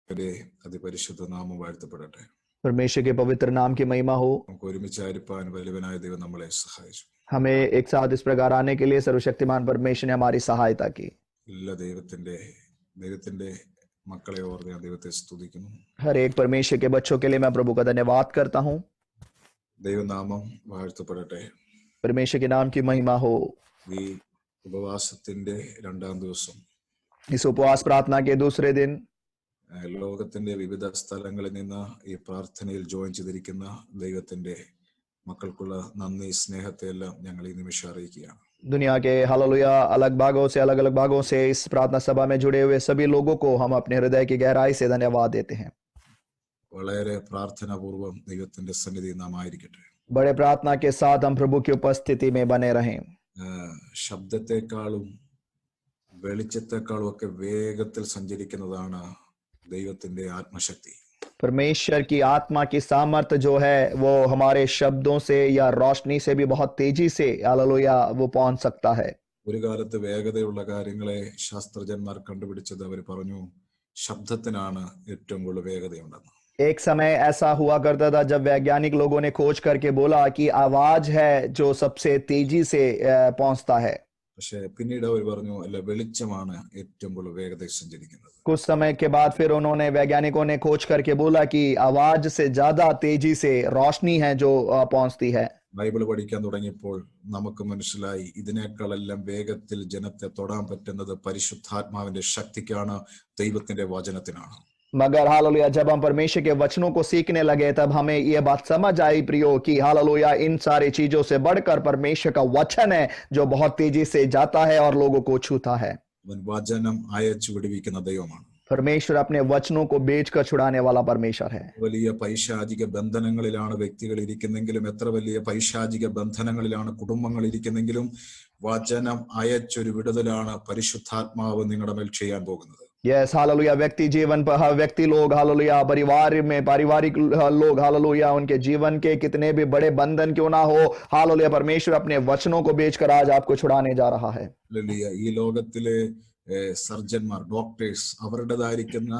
യുടെ അതിപരിശുദ്ധ നാമം വാഴ്ത്തപ്പെടട്ടെ. परमेश्वर के पवित्र नाम की महिमा हो। നമുക്ക് ഒരുമിച്ചായിരിക്കാൻ വലിയവനായ ദൈവം നമ്മളെ സഹായിച്ചു. हमें एक साथ इस प्रकार आने के लिए सर्वशक्तिमान परमेश्वर ने हमारी सहायता की। എല്ലാ ദൈവത്തിന്റെ മക്കളെ ഓർത്ത് ഞാൻ ദൈവത്തെ സ്തുതിക്കുന്നു. हर एक परमेश्वर के बच्चों के लिए मैं प्रभु का धन्यवाद करता हूँ। ദൈവനാമം വാഴ്ത്തപ്പെടട്ടെ. परमेश्वर के नाम की महिमा हो। ഈ ഉപവാസത്തിന്റെ രണ്ടാം ദിവസം इस उपवास प्रार्थना के दूसरे दिन ലോകത്തിന്റെ വിവിധ സ്ഥലങ്ങളിൽ നിന്ന് ഈ പ്രാർത്ഥനയിൽ ജോയിൻ ചെയ്തിരിക്കുന്ന ദൈവത്തിന്റെ മക്കൾക്കുള്ള നന്ദി സ്നേഹത്തെ എല്ലാം ഞങ്ങൾ ഈ നിമിഷം അറിയിക്കുകയാണ്. दुनिया के हालेलुया अलग अलग भागों से इस प्रार्थना सभा में जुड़े हुए सभी लोगों को हम अपने हृदय की गहराई से धन्यवाद देते हैं। വളരെ പ്രാർത്ഥനാപൂർവം ദൈവത്തിന്റെ സന്നിധി നാം ആയിരിക്കട്ടെ. बड़े प्रार्थना के साथ हम प्रभु की उपस्थिति में बने रहें। ശബ്ദത്തെക്കാളും വെളിച്ചത്തെക്കാളും ഒക്കെ വേഗത്തിൽ സഞ്ചരിക്കുന്നതാണ് ദൈവത്തിന്റെ ആത്മശക്തി. परमेश्वर की आत्मा की सामर्थ्य जो है वो हमारे शब्दों से या रोशनी से भी बहुत तेजी से हालेलुया वो पहुंच सकता है। ഒരു കാലത്ത് വേഗതയുള്ള കാര്യങ്ങളെ ശാസ്ത്രജ്ഞന്മാർ കണ്ടുപിടിച്ചത് അവർ പറഞ്ഞു ശബ്ദത്തിനാണ് ഏറ്റവും കൂടുതൽ വേഗതയുണ്ടെന്ന്. एक समय ऐसा हुआ करता था जब वैज्ञानिक लोगों ने खोज करके बोला कि आवाज है जो सबसे तेजी से पहुंचता है। പക്ഷെ പിന്നീട് അവർ പറഞ്ഞു അല്ല വെളിച്ചമാണ് ഏറ്റവും കൂടുതൽ വേഗതയിൽ സഞ്ചരിക്കുന്നത്. कुछ समय के बाद फिर उन्होंने वैज्ञानिकों ने खोज करके बोला कि आवाज से ज्यादा तेजी से रोशनी है जो पहुंचती है। ബൈബിൾ പഠിക്കാൻ തുടങ്ങിയപ്പോൾ നമുക്ക് മനസ്സിലായി ഇതിനേക്കാളെല്ലാം വേഗത്തിൽ ജനത്തെ തൊടാൻ പറ്റുന്നത് പരിശുദ്ധാത്മാവിന്റെ ശക്തിക്കാണ്, ദൈവത്തിന്റെ വചനത്തിനാണ്. मगर हालेलुया जब हम परमेश्वर के वचनों को सीखने लगे तब हमें यह बात समझ आई प्रियो कि हालेलुया इन सारी चीजों से बढ़कर परमेश्वर का वचन है जो बहुत तेजी से जाता है और लोगों को छूता है। വചനം അയച്ചു വിടുവിക്കുന്ന ദൈവമാണ്. परमेश्वर अपने वचनों को बेचकर छुड़ाने वाला परमेश्वर है। വലിയ പൈശാചിക ബന്ധനങ്ങളിലാണ് വ്യക്തികൾ ഇരിക്കുന്നെങ്കിലും, എത്ര വലിയ പൈശാചിക ബന്ധനങ്ങളിലാണ് കുടുംബങ്ങൾ ഇരിക്കുന്നെങ്കിലും, വചനം അയച്ചൊരു വിടുതലാണ് പരിശുദ്ധാത്മാവ് നിങ്ങളുടെ മേൽ ചെയ്യാൻ പോകുന്നത്. यस हालेलुया व्यक्ति जीवन पर व्यक्ति लोग हालेलुया परिवार में पारिवारिक लोग हालेलुया उनके जीवन के कितने भी बड़े बंधन क्यों ना हो, हालेलुया परमेश्वर अपने वचनों को बेचकर आज आपको छुड़ाने जा रहा है। ഈ ലോകത്തിലെ സർജന്മാർ, ഡോക്ടേഴ്സ് അവരുടേതായിരിക്കുന്ന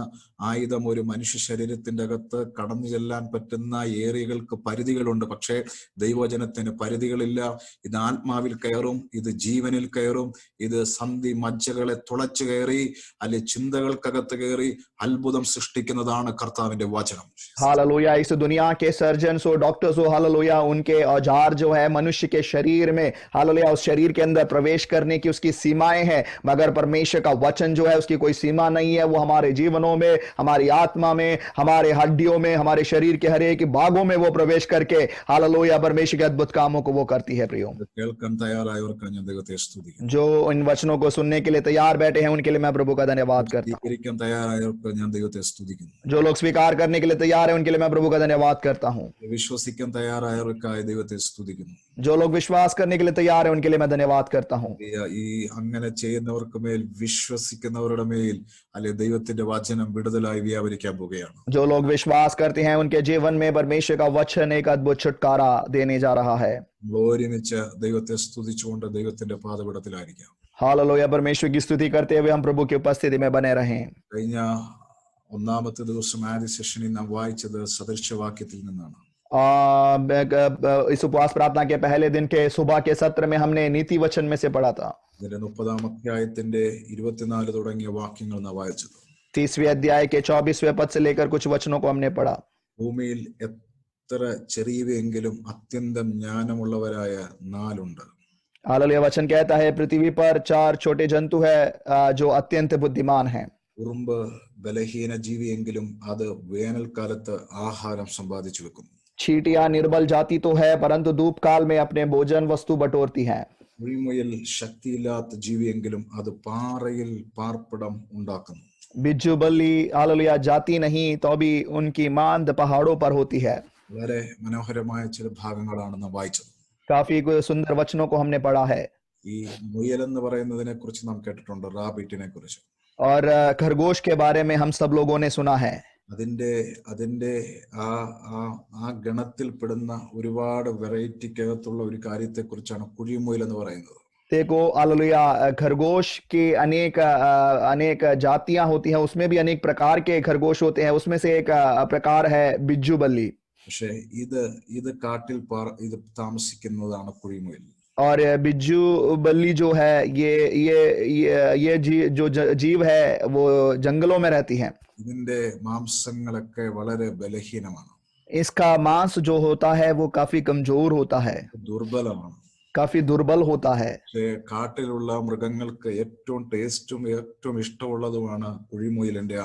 ആയുധം ഒരു മനുഷ്യ ശരീരത്തിന്റെ അകത്ത് കടന്നു ചെല്ലാൻ പറ്റുന്ന ഏരിയകൾക്ക് പരിധികളുണ്ട്. പക്ഷേ ദൈവവചനത്തിന് പരിധികളില്ല. ഇത് ആത്മാവിൽ കയറും, ഇത് ജീവനിൽ കയറും, ഇത് സന്ധി മജ്ജകളെ തുളച്ചു കയറി അല്ലെ ചിന്തകൾക്കകത്ത് കയറി അത്ഭുതം സൃഷ്ടിക്കുന്നതാണ് കർത്താവിന്റെ വചനം. हालेलुया इस दुनिया के सर्जन्स हो, डॉक्टर्स हो, हालेलुया उनके औजार जो है मनुष्य के शरीर में हालेलुया उस शरीर के अंदर प्रवेश करने की उसकी सीमाएं हैं, मगर परमेश्वर का वचन जो है उसकी कोई सीमा नहीं है। वो हमारे जीवनों में, हमारी आत्मा में, हमारे हड्डियों में, हमारे शरीर के हर एक भागों में वो प्रवेश करके हालेलुया परमेश्वर के अद्भुत कामों को वो करती है। प्रियो जो इन वचनों को सुनने के लिए तैयार बैठे हैं उनके लिए मैं प्रभु का धन्यवाद करता हूं। जो लोग स्वीकार करने के लिए तैयार है उनके लिए मैं प्रभु का धन्यवाद करता हूं। जो लोग विश्वास करने के लिए तैयार है उनके लिए मैं धन्यवाद करता हूं। അങ്ങനെ ചെയ്യുന്നവർക്ക് മേൽ, വിശ്വസിക്കുന്നവരുടെ മേൽ അല്ലെ ദൈവത്തിന്റെ വചനം വിടുതലായി വ്യാപരിക്കാൻ പോവുകയാണ്. जो लोग विश्वास करते हैं उनके जीवन में परमेश्वर का वचन एक अद्भुत छुटकारा देने जा रहा है। ഒരുമിച്ച് ദൈവത്തെ സ്തുതിച്ചുകൊണ്ട് ദൈവത്തിന്റെ പാദപീഠത്തിലായിരിക്കാം. हालेलुया परमेश्वर की स्तुति करते हुए हम प्रभु की उपस्थिति में बने रहें। കഴിഞ്ഞ ഒന്നാമത്തെ ദിവസം ആദ്യ സെഷനിൽ നാം വായിച്ചത് സദൃശവാക്യത്തിൽ നിന്നാണ്. इस उपवास प्रार्थना के पहले दिन के सुबह के सत्र में हमने नीति वचन में से पढ़ा था। 30-ാം അധ്യായത്തിന്റെ 24 തുടങ്ങിയ വാക്യങ്ങൾ നാം വായിച്ചത്. 30वें अध्याय के 24वें पद से लेकर कुछ वचनों को हमने पढ़ा। ഭൂമിയിൽ എത്ര ചെറിയവയെങ്കിലും അത്യന്തം ജ്ഞാനമുള്ളവരായ 4 ഉണ്ട്. हालेलुया वचन कहता है पृथ्वी पर 4 छोटे जंतु है जो अत्यंत बुद्धिमान हैं। ഉറുമ്പ് ബലഹീന ജീവിയെങ്കിലും അത് വേനൽക്കാലത്ത് ആഹാരം സമ്പാദിച്ചു വെക്കും. चींटियां निर्बल जाति तो है परंतु धूप काल में अपने भोजन वस्तु बटोरती हैं। ഉൾമുയൽ ശക്തിയില്ലാത്ത ജീവിയെങ്കിലും അത് പാറയിൽ പാർപ്പിടം ഉണ്ടാക്കുന്നു. बिज्जू बल्ली हालेलुया जाति नहीं तो भी उनकी मांद पहाड़ों पर होती है। വളരെ മനോഹരമായ ചില ഭാഗങ്ങളാണ് നാം വായിച്ചത്. काफी सुंदर वचनों को हमने पढ़ा है। ഈ മുയൽ എന്ന് പറയുന്നതിനെ കുറിച്ച് നാം കേട്ടിട്ടുണ്ട്, റാബിറ്റിനെ കുറിച്ച്. और खरगोश के बारे में हम सब लोगों ने सुना है। അതിന്റെ ആ ഗണത്തിൽ പെടുന്ന ഒരുപാട് വെറൈറ്റിക്കകത്തുള്ള ഒരു കാര്യത്തെ കുറിച്ചാണ് കുഴിമുയൽ എന്ന് പറയുന്നത്. देखो हालेलुया, खरगोश की अनेक जातियां होती हैं, उसमें भी अनेक प्रकार के खरगोश होते हैं। उसमें से एक प्रकार है बिज्जू बल्ली। പക്ഷെ ഇത് കാട്ടിൽ ഇത് താമസിക്കുന്നതാണ് കുഴിമുയൽ. और बिज्जू बल्ली जो है जो जीव है वो जंगलों में रहती हैं। ഇതിന്റെ മാംസങ്ങളൊക്കെ വളരെ ബലഹീനമാണ്, इसका मांस जो होता है वो काफी कमजोर होता है, ദുർബലമാണ്. काफी दुर्बल होता है। പക്ഷേ കാട്ടിലുള്ള മൃഗങ്ങൾക്ക് ഏറ്റവും ടേസ്റ്റും ഏറ്റവും ഇഷ്ടമുള്ളതുമാണ് കുഴിമുയലിന്റെ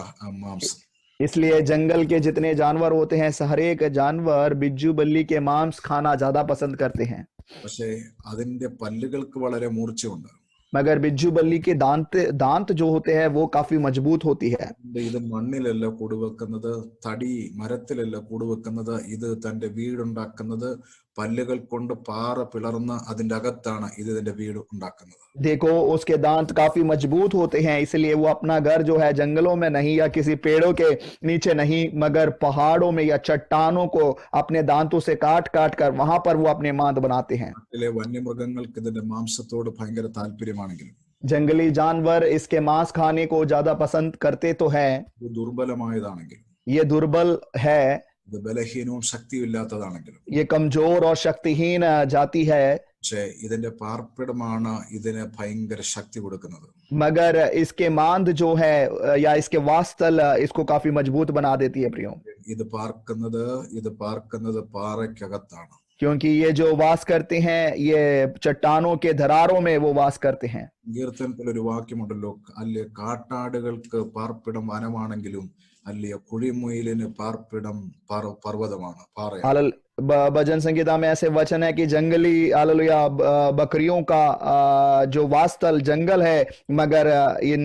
മാംസം. इसलिए जंगल के जितने जानवर होते हैं, हर एक जानवर बिज्जू बल्ली के मांस खाना ज्यादा पसंद करते हैं। പക്ഷേ അതിന്റെ പല്ലുകൾക്ക് വളരെ മൂർച്ചയുണ്ട്. मगर बिज्जू बल्ली के दांत जो होते हैं वो काफी मजबूत होती है। ഇത് മണ്ണിലല്ല കൂട് വെക്കുന്നത്, മരത്തിലല്ല കൂട് വെക്കുന്നത്. ഇത് തന്റെ വീടുണ്ടാക്കുന്നത് പല്ലുകൾ കൊണ്ട് പാറ പിളർന്ന് അതിന്റെ അകത്താണ് ഇതിന്റെ വീട് ഉണ്ടാക്കുന്നത്. देखो उसके दांत काफी मजबूत होते हैं, इसलिए वो अपना घर जो है जंगलों में नहीं या किसी पेड़ों के नीचे नहीं, मगर पहाड़ों में या चट्टानों को अपने दांतों से काट काट कर वहां पर वो अपने मांद बनाते हैं। വന്യമൃഗങ്ങൾക്ക് ഇതിന്റെ മാംസത്തോട് ഭയങ്കര താല്പര്യമാണെങ്കിലും जंगली जानवर इसके मांस खाने को ज्यादा पसंद करते तो है, ഇത് ദുർബലമായതാണെങ്കിലും, ये दुर्बल है, ഇത് ബലഹീനവും ശക്തിയില്ലാത്തതാണെങ്കിലും, ये कमजोर और शक्तिहीन जाति है, പക്ഷേ ഇതിന്റെ പാർപ്പിടമാണ് ഇതിന് ഭയങ്കര ശക്തി കൊടുക്കുന്നത്. मगर इसके मांद जो है या इसके वास्तल इसको काफी मजबूत बना देती है प्रियो। ഇത് പാർക്കുന്നത് പാറയ്ക്കകത്താണ്. क्योंकि ये जो वास करते हैं ये चट्टानों के धरारों में वो वास करते हैं। കീർത്തനത്തിൽ ഒരു വാക്യമുണ്ടല്ലോ, അല്ലേ കാട്ടാടുകൾക്ക് പാർപ്പിടം വനമാണെങ്കിലും അല്ലേ കുഴിമുയലിന് പാർപ്പിടം പർവ്വതമാണ്, പാറയാണ്. भजन संगीता में ऐसे वचन है कि जंगली हालेलुया बकरियों का जो वास्तल जंगल है, मगर इन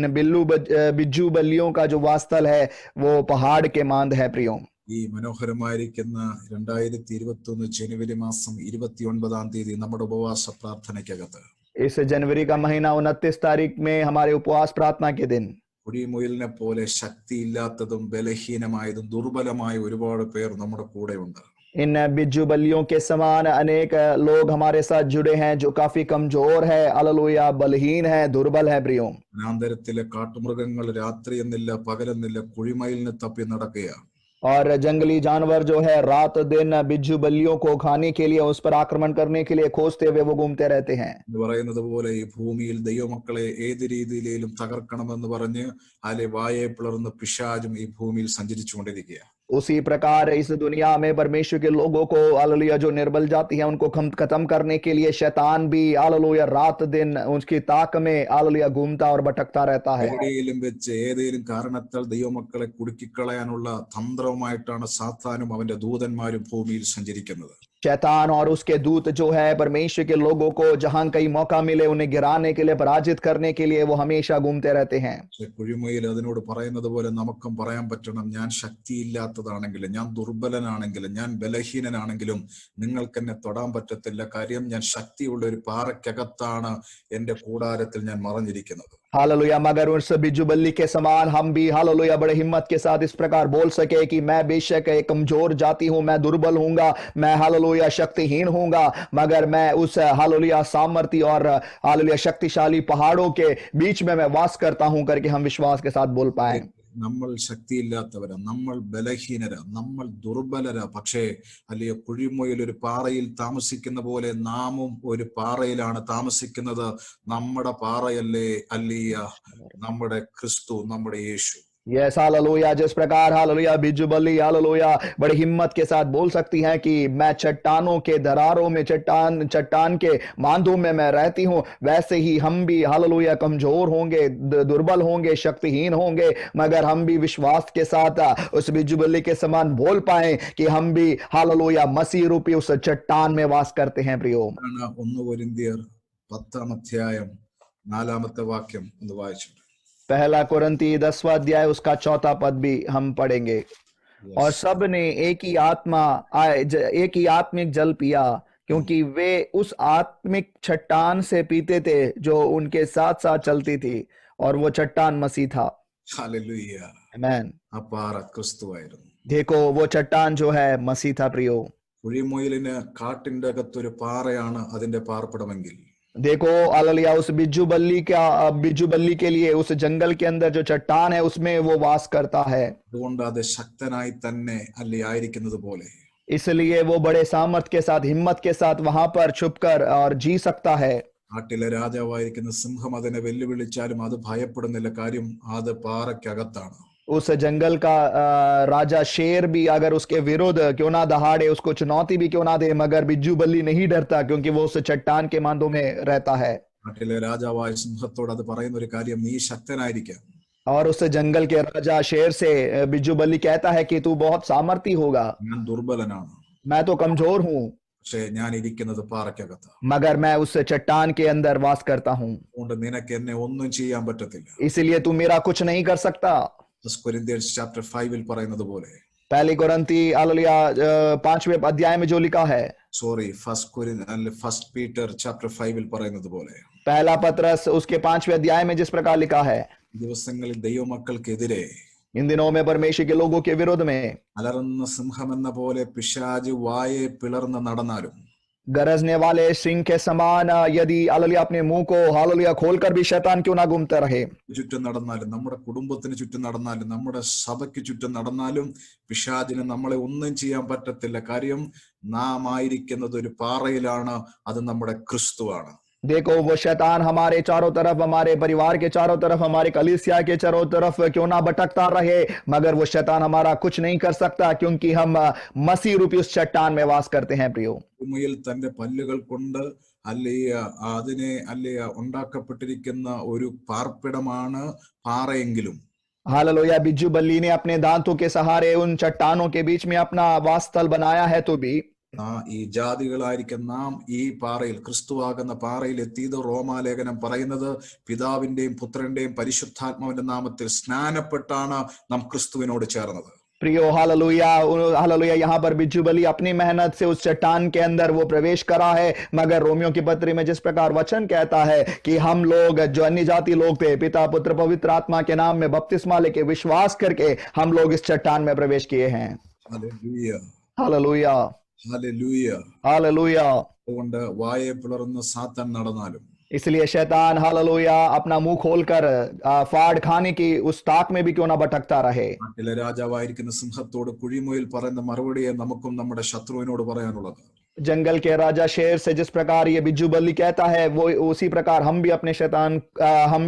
बिज्जू बल्लियों का जो वास्तल है वो पहाड़ के मांद है प्रियो। ഈ മനോഹരമായിരിക്കുന്ന 2021 ജനുവരി മാസം 29-ാം തീയതി നമ്മുടെ ഉപവാസ പ്രാർത്ഥനയ്ക്കകത്ത് इस जनवरी का महीना 29 तारीख में हमारे उपवास प्रार्थना के दिन കുഴിമുയലിനെ പോലെ ശക്തിയില്ലാത്തതും ബലഹീനമായതും ദുർബലമായ ഒരുപാട് പേർ നമ്മുടെ കൂടെയുണ്ട്. इन बिज्जू बल्लियों के समान अनेक लोग हमारे साथ जुड़े हैं जो काफी कमजोर है, हालेलुया बलहीन है, दुर्बल है प्रियो। വനാന്തരത്തിലെ കാട്ടുമൃഗങ്ങൾ രാത്രിയെന്നില്ല പകലെന്നില്ല കുഴിമയിലിനെ തപ്പി നടക്കുകയാണ്. और जंगली जानवर जो है रात दिन बिज्जू बल्लियों को खाने के लिए, उस पर आक्रमण करने के लिए खोजते हुए वो घूमते रहते हैं। പറയുന്നത് പോലെ ഈ ഭൂമിയിൽ ദൈവമക്കളെ ഏത് രീതിയിലും തകർക്കണമെന്ന് പറഞ്ഞ് അല്ലെ വായെ പിളർന്ന് പിശാചും ഈ ഭൂമിയിൽ സഞ്ചരിച്ചുകൊണ്ടിരിക്കുകയാണ്. उसी प्रकार इस दुनिया में परमेश्वर के लोगों को हालेलुया जो निर्बल जाति है उनको खत्म करने के लिए शैतान भी हालेलुया रात दिन उसकी ताक में हालेलुया घूमता और भटकता रहता है। എവിടെയെങ്കിലും വെച്ച് ഏതെങ്കിലും കാരണത്താൽ ദൈവമക്കളെ കുടുക്കിക്കളയാനുള്ള തന്ത്രവുമായിട്ടാണ് സാത്താനും അവന്റെ ദൂതന്മാരും ഭൂമിയിൽ സഞ്ചരിക്കുന്നത്. शैतान और उसके दूत जो है परमेश्वर के लोगों को जहां कहीं मौका मिले उन्हें गिराने के लिए, पराजित करने के लिए वो हमेशा घूमते रहते हैं। കുഴിമുയൽ അതിനോട് പറയുന്നത് പോലെ നമുക്കും പറയാൻ പറ്റണം, ഞാൻ ശക്തിയില്ലാത്തതാണെങ്കിലും, ഞാൻ ദുർബലനാണെങ്കിലും, ഞാൻ ബലഹീനനാണെങ്കിലും നിങ്ങൾക്ക് എന്നെ തൊടാൻ പറ്റത്തില്ല. കാര്യം ഞാൻ ശക്തിയുള്ള ഒരു പാറയ്ക്കകത്താണ് എന്റെ കൂടാരത്തിൽ ഞാൻ മറഞ്ഞിരിക്കുന്നത്. हालेलुया मगर उस बिज्जू बल्ली के समान हम भी हालेलुया बड़े हिम्मत के साथ इस प्रकार बोल सके कि मैं बेशक एक कमजोर जाति हूं, मैं दुर्बल हूंगा, मैं हालेलुया शक्तिहीन हूंगा, मगर मैं उस हालेलुया सामर्थी और हालेलुया शक्तिशाली पहाड़ों के बीच में मैं वास करता हूं करके हम विश्वास के साथ बोल पाए। നമ്മൾ ശക്തിയില്ലാത്തവരാ, നമ്മൾ ബലഹീനരാ, നമ്മൾ ദുർബലരാ. പക്ഷേ അല്ലെ കുഴിമുയൽ ഒരു പാറയിൽ താമസിക്കുന്ന പോലെ നാമും ഒരു പാറയിലാണ് താമസിക്കുന്നത്. നമ്മുടെ പാറയല്ലേ അല്ലിയ നമ്മുടെ ക്രിസ്തു, നമ്മുടെ യേശു. यस हालेलुया, जिस प्रकार हालेलुया बिज्जू बल्ली हालेलुया बड़ी हिम्मत के साथ बोल सकती हैं कि मैं चट्टानों के दरारों में, चट्टान के मांदों में मैं रहती हूं, वैसे ही हम भी हालेलुया कमजोर होंगे, दुर्बल होंगे, शक्तिहीन होंगे, मगर हम भी विश्वास के साथ उस बिज्जू बल्ली के समान बोल पाए कि हम भी हालेलुया मसीह रूपी उस चट्टान में वास करते हैं प्रियो। 1 കൊരിന്ത്യർ 10-ാം അധ്യായം 4-ാമത്തെ വാക്യം ഒന്ന് വായിച്ചു. पहला कुरिन्ती 10वां अध्याय उसका 4था पद भी हम पढ़ेंगे। और सब ने एक ही आत्मिक जल पिया, क्योंकि वे उस आत्मिक चट्टान से पीते थे जो उनके साथ साथ चलती थी, और वो चट्टान मसीह था। ഹല്ലേലൂയ. आमीन। ആ പാറ ക്രിസ്തുവായിരുന്നു. देखो वो चट्टान जो है मसीह था प्रियो। കുഴിമുയലിന് കാട്ടിന്റെ അകത്തൊരു പാറയാണ് അതിന്റെ പാർപ്പിടമെങ്കിൽ, देखो हालेलुया, उस बिज्जू बल्ली के लिए उस जंगल के अंदर जो चट्टान है उसमें वो वास करता है, അതുകൊണ്ട് അത് ശക്തനായി തന്നെ അല്ലേ ആയിരിക്കുന്നത് പോലെ इसलिए वो बड़े सामर्थ के साथ, हिम्मत के साथ वहां पर छुपकर और जी सकता है। നാട്ടിലെ രാജാവായിരിക്കുന്ന സിംഹം അതിനെ വെല്ലുവിളിച്ചാലും അത് ഭയപ്പെടുന്നില്ല. കാര്യം അത് പാറയ്ക്കകത്താണ്. उस जंगल का राजा शेर भी अगर उसके विरुद्ध क्यों ना दहाड़े, उसको चुनौती भी क्यों ना दे, मगर बिज्जू बल्ली नहीं डरता क्योंकि वो उस चट्टान के मांदों में रहता है। നാട്ടിലെ രാജാവായ സിംഹത്തോട് അത് പറയുന്ന ഒരു കാര്യം, നീ ശക്തനായിരിക്കാം, और उस जंगल के राजा शेर से बिज्जू बल्ली कहता है कि तू बहुत सामर्थी होगा, ഞാൻ ദുർബലനാണ്, मैं तो कमजोर हूं, പക്ഷെ ഞാൻ ഇരിക്കുന്നത് പാറയ്ക്കകത്താണ്. मगर मैं उस चट्टान के अंदर वास करता हूं, അതുകൊണ്ട് നിനക്ക് എന്നെ ഒന്നും ചെയ്യാൻ പറ്റത്തില്ല. इसलिए तू मेरा कुछ नहीं कर सकता। കൊരിന്ത്യൻസ് ചാപ്റ്റർ 5 പറയുന്നത് പോലെ, पहली कुरिन्ती हालेलुया 5वें अध्याय में जो लिखा है, ഫസ്റ്റ് പീറ്റർ ചാപ്റ്റർ 5 പറയുന്നത് പോലെ, पहला पत्रस उसके 5वें अध्याय में जिस प्रकार लिखा है, ദിവസങ്ങളിൽ ദൈവമക്കൾക്കെതിരെ इन दिनों में परमेश्वर के लोगों के विरोध में അലറുന്ന സിംഹമെന്ന പോലെ പിശാച് വായെ പിളർന്ന് നടന്നാലും, गरजने वाले सिंह के समान यदि हालेलुया अपने मुंह को हालेलुया खोलकर भी शैतान क्यों ना घूमता रहे, ചുറ്റും നടന്നാലും, നമ്മുടെ കുടുംബത്തിന് ചുറ്റും നടന്നാലും, നമ്മുടെ സഭയ്ക്ക് ചുറ്റും നടന്നാലും പിശാചിന് നമ്മളെ ഒന്നും ചെയ്യാൻ പറ്റത്തില്ല. കാര്യം നാം ആയിരിക്കുന്നത് ഒരു പാറയിലാണ്, അത് നമ്മുടെ ക്രിസ്തുവാണ്. देखो वो शैतान हमारे चारों तरफ, हमारे परिवार के चारों तरफ, हमारे कलीसिया के चारों तरफ क्यों ना भटकता रहे, मगर वो शैतान हमारा कुछ नहीं कर सकता क्योंकि हम मसीह रूपी उस चट्टान में वास करते हैं। प्रियो, ഭൂമിയിൽ തന്റെ പല്ലുകൾ കൊണ്ട് അതിനെ ഉണ്ടാക്കപ്പെട്ടിരിക്കുന്ന ഒരു പാർപ്പിടമാണ് പാറയെങ്കിലും, हालेलुया, बिज्जू बल्ली ने अपने दांतों के सहारे उन चट्टानों के बीच में अपना वास स्थल बनाया है, तो भी ഈ ജാതികളായിരിക്കും നാം ഈ പാറയിൽ, ക്രിസ്തുവാകുന്ന പാറയിൽ എത്തിയത് റോമാലേഖനം പറയുന്നത് പിതാവിന്റെയും പുത്രന്റെയും പരിശുദ്ധാത്മാവിന്റെ നാമത്തിൽ സ്നാനപ്പെട്ടാണ് നാം ക്രിസ്തുവിനോട് ചേർന്നത്. प्रियो हालेलुया, हालेलुया, यहाँ पर बिज्जू बल्ली अपनी मेहनत से उस चट्टान के अंदर वो प्रवेश करा है, मगर रोमियो की पत्री में जिस प्रकार वचन कहता है कि हम लोग जो अन्य जाति लोग थे, पिता पुत्र पवित्र आत्मा के नाम में बपतिस्मा लेके विश्वास करके हम लोग इस चट्टान में प्रवेश किए हैं। Hallelujah, hallelujah, hallelujah. हालेलुया। അതുകൊണ്ട് വായെ പിളർന്ന് സാത്താൻ നടന്നാലും, इसलिए शैतान हालेलुया अपना मुंह खोलकर फाड़ खाने की उस ताक में भी क्यों ना भटकता रहे। നാട്ടിലെ രാജാവായിരിക്കുന്ന സിംഹത്തോട് കുഴിമുയിൽ പറയുന്ന മറുപടിയെ നമുക്കും നമ്മുടെ ശത്രുവിനോട് പറയാനുള്ളത്. जंगल के राजा शेर से जिस प्रकार ये बिज्जू बल्ली कहता है, वो उसी प्रकार हम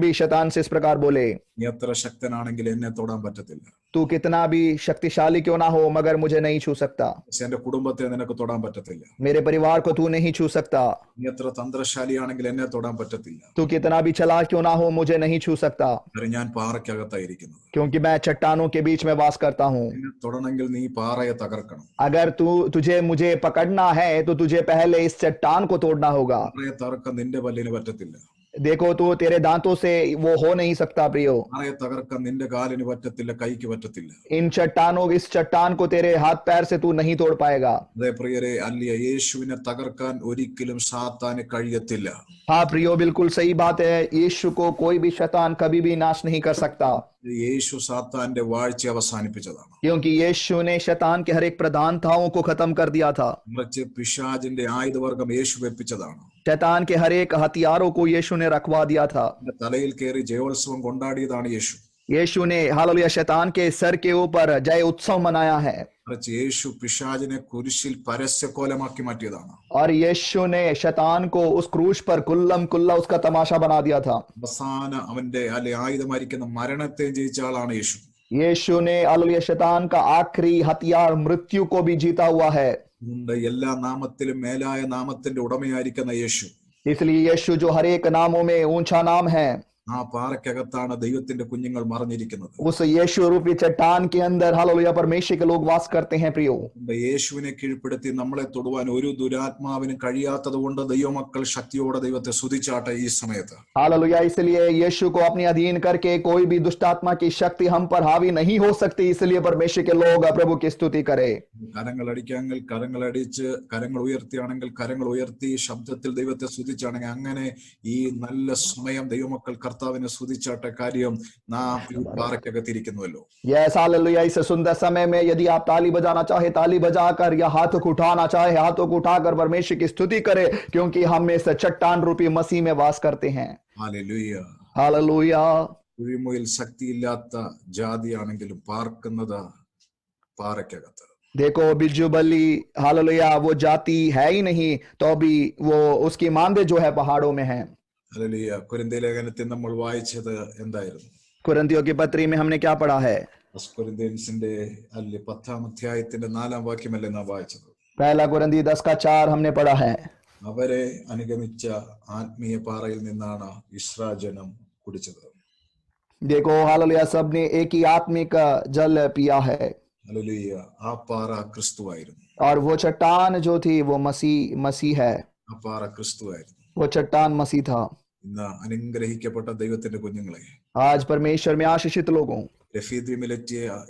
भी शैतान से इस प्रकार बोले, നീ എത്ര ശക്തനാണെങ്കിൽ എന്നെ തൊടാൻ പറ്റത്തില്ല, तू कितना भी शक्तिशाली क्यों ना हो मगर मुझे नहीं छू सकता, പക്ഷെ എന്റെ കുടുംബത്തെ നിനക്ക് തൊടാൻ പറ്റത്തില്ല. मेरे परिवार को तू नहीं छू सकता, നീ എത്ര തന്ത്രശാലിയാണെങ്കിൽ എന്നെ തൊടാൻ പറ്റത്തില്ല, तू कितना भी चला क्यों ना हो मुझे नहीं छू सकता, കാരണം ഞാൻ പാറയ്ക്കകത്തായിരിക്കുന്നത്. क्योंकि मैं चट्टानों के बीच में वास करता हूँ। നിന്നെ തൊടണമെങ്കിൽ നീ പാറയെ തകർക്കണം. अगर तुझे मुझे पकड़ना है तो तुझे पहले इस चट्टान को तोड़ना होगा। പാറയെ തകർക്കാൻ നിന്റെ പല്ലിന് പറ്റത്തില്ല, देखो तो तेरे दांतों से वो हो नहीं सकता। प्रियो, പാറയെ തകർക്കാൻ നിന്റെ കാലിന് പറ്റത്തില്ല, കൈക്ക് പറ്റത്തില്ല. इस चट्टान को तेरे हाथ पैर से तू नहीं तोड़ पाएगा। അതേ പ്രിയരെ, അല്ല യേശുവിനെ തകർക്കാൻ ഒരിക്കലും സാത്താന് കഴിയത്തില്ല. हाँ प्रियो, बिल्कुल सही बात है, यीशु को कोई भी शैतान कभी भी नाश नहीं कर सकता, യേശു സാത്താന്റെ വാഴ്ച അവസാനിപ്പിച്ചതാണ്. क्योंकि यीशु ने शैतान के हर एक प्रधानताओं को खत्म कर दिया था। മറിച്ച് പിശാചിന്റെ ആയുധവർഗം യേശു വെപ്പിച്ചതാണ്. शैतान के हर एक हथियारों को यीशु ने रखवा दिया था। തലയിൽ കയറി ജയോത്സവം കൊണ്ടാടിയതാണ് യേശു. यीशु ने हालेलुया शैतान के सर के ऊपर जय उत्सव मनाया है, മറിച്ച് യേശു പിശാചിനെ കുരിശിൽ പരസ്യക്കോലമാക്കി മാറ്റിയതാണ്. और यीशु ने शैतान को उस क्रूस पर कुल्लम कुल्ला उसका तमाशा बना दिया था। അവസാന അവന്റെ ആയുധമായിരിക്കുന്ന മരണത്തെ ജയിച്ച ആളാണ് യേശു. यीशु ने हालेलुया शैतान का आखिरी हथियार मृत्यु को भी जीता हुआ है। അതുകൊണ്ട് എല്ലാ നാമത്തിലും മേലായ നാമത്തിന്റെ ഉടമയായിരിക്കുന്ന യേശു, इसलिए यीशु जो हर एक नामों में ऊंचा नाम है, ആ പാറയ്ക്കകത്താണ് ദൈവത്തിന്റെ കുഞ്ഞുങ്ങൾ മറഞ്ഞിരിക്കുന്നത്. उस यीशु रूपी चट्टान के अंदर हालेलुया परमेश्वर के लोग वास करते हैं। प्रियो, യേശുവിനെ കീഴ്പ്പെടുത്തി നമ്മളെ തൊടുവാൻ ഒരു ദുരാത്മാവിനും കഴിയാത്തത് കൊണ്ട് ദൈവമക്കൾ ശക്തിയോടെ ദൈവത്തെ സ്തുതിച്ചാട്ടെ ഈ സമയത്ത്. हालेलुया, इसलिए यीशु को अपने अधीन करके कोई भी दुष्ट आत्मा की शक्ति हम पर हावी नहीं हो सकती, इसलिए परमेश्वर के लोग प्रभु की स्तुति करें। കരങ്ങൾ അടിക്കാമെങ്കിൽ കരങ്ങൾ അടിച്ച്, കരങ്ങൾ ഉയർത്തിയാണെങ്കിൽ കരങ്ങൾ ഉയർത്തി, ശബ്ദത്തിൽ ദൈവത്തെ സ്തുതിച്ചാണെങ്കിൽ അങ്ങനെ ഈ നല്ല സമയം ദൈവമക്കൾ കർത്താവിനെ സ്തുതിച്ചാട്ട കാര്യം നാം ഈ പാറയ്ക്കകത്തിരിക്കുന്നുവല്ലോ. Yes hallelujah. इस सुंदर समय में यदि आप ताली बजाना चाहे ताली बजाकर या हाथों को उठाना चाहे हाथों को उठाकर परमेश्वर की स्तुति करें, क्योंकि हम इस चट्टान रूपी मसीह में वास करते हैं। ഹല്ലേലൂയ. हालेलुया। കുഴിമുയിൽ ശക്തിയില്ലാത്ത ജാതിയാണെങ്കിലും പാർക്കുന്നത് പാറയ്ക്കകത്ത്. देखो बिज्जू बल्ली हालेलुया वो जाति है ही नहीं, तो भी वो उसकी मांदे जो है पहाड़ों में है। ഹല്ലേലൂയ. കൊരിന്ത്യ ലേഖനത്തിൽ നമ്മൾ വായിച്ചത് എന്തായിരുന്നു? कुरिन्थियों की पत्री में हमने क्या पढ़ा है? കൊരിന്ത്യൻസിന്റെ അല്ലെ 10-ാം അധ്യായത്തിന്റെ 4-ാം വാക്യമല്ലേ നാം വായിച്ചത്? पहला कुरिन्थी 10:4 हमने पढ़ा है। അവരെ അനുഗമിച്ച ആത്മീയ പാറയിൽ നിന്നാണ് ഇസ്രായേൽ കുടിച്ചത്. देखो हालेलुया सबने एक ही आत्मिक जल पिया है। ഹല്ലേലൂയ. ആ പാറ ക്രിസ്തുവായിരുന്നു. और वो चट्टान जो थी वो मसीह है। ആ പാറ ക്രിസ്തുവായിരുന്നു. वो चट्टान मसीह था। ഇന്ന് അനുഗ്രഹിക്കപ്പെട്ട ദൈവത്തിന്റെ കുഞ്ഞുങ്ങളെ, आज परमेश्वर में आशीषित लोगों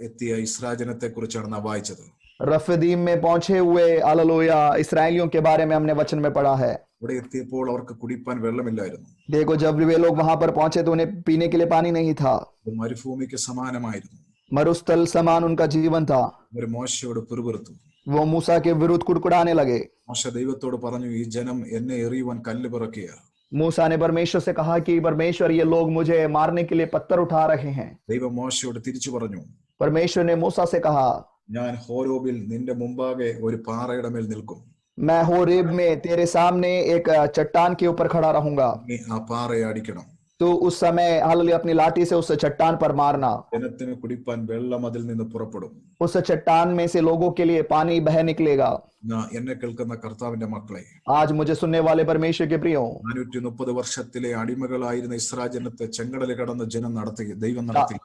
എത്തിയ ഇസ്രായേലത്തെ കുറിച്ചാണ് നാം വായിച്ചത്. रफीदीम में पहुंचे हुए हालेलुया इसराइलियों के बारे में हमने वचन में पढ़ा है। ഇവിടെ എത്തിയപ്പോൾ അവർക്ക് കുടിപ്പാൻ വെള്ളമില്ലായിരുന്നു. देखो जब वे लोग वहां पर पहुंचे तो उन्हें पीने के लिए पानी नहीं था। മരുഭൂമിക്ക് സമാനമായിരുന്നു. मरुस्थल समान उनका जीवन था। അവർ മോശയോട് പിറുപിറുത്തു. वो मूसा के विरुद्ध कुड़कुड़ाने लगे। മോശ ദൈവത്തോട് പറഞ്ഞു, ഈ ജനം എന്നെ എറിയുവാൻ കല്ല് പിറക്കിയ. मूसा ने परमेश्वर से कहा कि परमेश्वर ये लोग मुझे मारने के लिए पत्थर उठा रहे हैं। ദൈവം മോശയോട് തിരിച്ചു പറഞ്ഞു, परमेश्वर ने मूसा से कहा, ഞാൻ ഹോരോബിൽ നിന്റെ മുമ്പാകെ ഒരു പാറയുടെ മേൽ നിൽക്കും. मैं होरेब में तेरे सामने एक चट्टान के ऊपर खड़ा रहूंगा। നീ ആ പാറയെ അടിക്കണം. तो उस समय हालेलुया अपनी लाठी से उस चट्टान पर मारना। ജനത്തിന് കുടിപ്പാൻ വെള്ളം അതിൽ നിന്ന് പുറപ്പെടും. उस चट्टान में से लोगों के लिए पानी बह निकलेगा। എന്നെ കേൾക്കുന്ന കർത്താവിന്റെ മക്കളെ, आज मुझे सुनने वाले परमेश्वर के प्रियो, 430 വർഷത്തിലെ അടിമകളായിരുന്ന ഇസ്രായേൽ ജനത്തെ ചെങ്കടൽ കടന്ന് ദൈവം നടത്തി.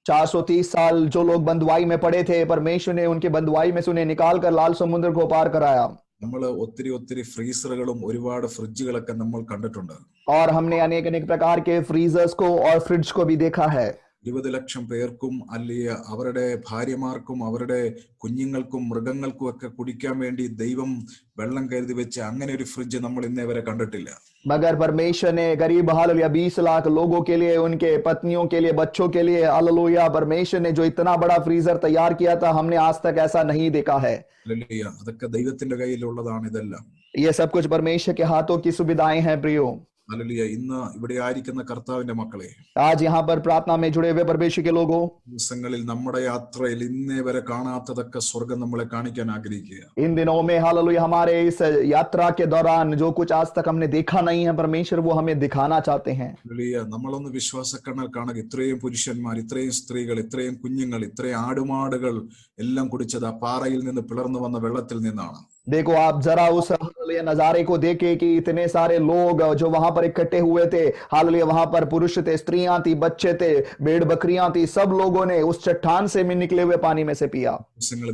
430 साल जो लोग बंधुआई में पड़े थे, परमेश्वर ने उनके बंधुआई में से उन्हें निकाल कर लाल समुद्र को पार कराया। നമ്മൾ ഒത്തിരി ഫ്രീസറുകളും ഒരുപാട് ഫ്രിഡ്ജുകളൊക്കെ നമ്മൾ കണ്ടിട്ടുണ്ട്. और हमने अनेक प्रकार के फ्रीजर्स को और फ्रिज को भी देखा है। 20 ലക്ഷം പേർക്കും അല്ലെങ്കിൽ അവരുടെ ഭാര്യമാർക്കും അവരുടെ കുഞ്ഞുങ്ങൾക്കും മൃഗങ്ങൾക്കും ഒക്കെ കുടിക്കാൻ വേണ്ടി ദൈവം വെള്ളം കരുതി വെച്ച് അങ്ങനെ ഒരു ഫ്രിഡ്ജ് നമ്മൾ ഇന്നേ വരെ കണ്ടിട്ടില്ല. मगर परमेश्वर ने करीब हालेलुया 20 लाख लोगों के लिए, उनके पत्नियों के लिए, बच्चों के लिए हालेलुया परमेश्वर ने जो इतना बड़ा फ्रीजर तैयार किया था, हमने आज तक ऐसा नहीं देखा है। ഹല്ലേലൂയ. അതൊക്കെ ദൈവത്തിന്റെ കയ്യിലുള്ളതാണ് ഇതെല്ലാം. ये सब कुछ परमेश्वर के हाथों की सुविधाएं हैं प्रियो। ഹല്ലേലൂയ. ഇന്ന് ഇവിടെ ആയിരിക്കുന്ന കർത്താവിന്റെ മക്കളെ, आज यहाँ पर प्रार्थना में जुड़े हुए परमेश्वर के लोगों, ദിവസങ്ങളിൽ നമ്മുടെ യാത്രയിൽ ഇന്നേ വരെ കാണാത്തതൊക്കെ സ്വർഗം നമ്മളെ കാണിക്കാൻ ആഗ്രഹിക്കുക. इन दिनों में हालेलुया हमारे इस यात्रा के दौरान जो कुछ आज तक हमने देखा नहीं है, परमेश्वर वो हमें दिखाना चाहते हैं। ഹല്ലേലൂയ. നമ്മളൊന്ന് വിശ്വാസക്കണ്ണൽ കാണുക. ഇത്രയും പുരുഷന്മാർ, ഇത്രയും സ്ത്രീകൾ, ഇത്രയും കുഞ്ഞുങ്ങൾ, ഇത്രയും ആടുമാടുകൾ എല്ലാം കുടിച്ചത് ആ പാറയിൽ നിന്ന് പിളർന്നു വന്ന വെള്ളത്തിൽ നിന്നാണ്. देखो आप जरा उस हालेलुया नजारे को देखें कि इतने सारे लोग जो वहां पर इकट्ठे हुए थे, हालेलुया वहां पर पुरुष थे, स्त्रियां थी, बच्चे थे, भेड़ बकरियां थी, सब लोगों ने उस चट्टान से में निकले हुए पानी में से पिया।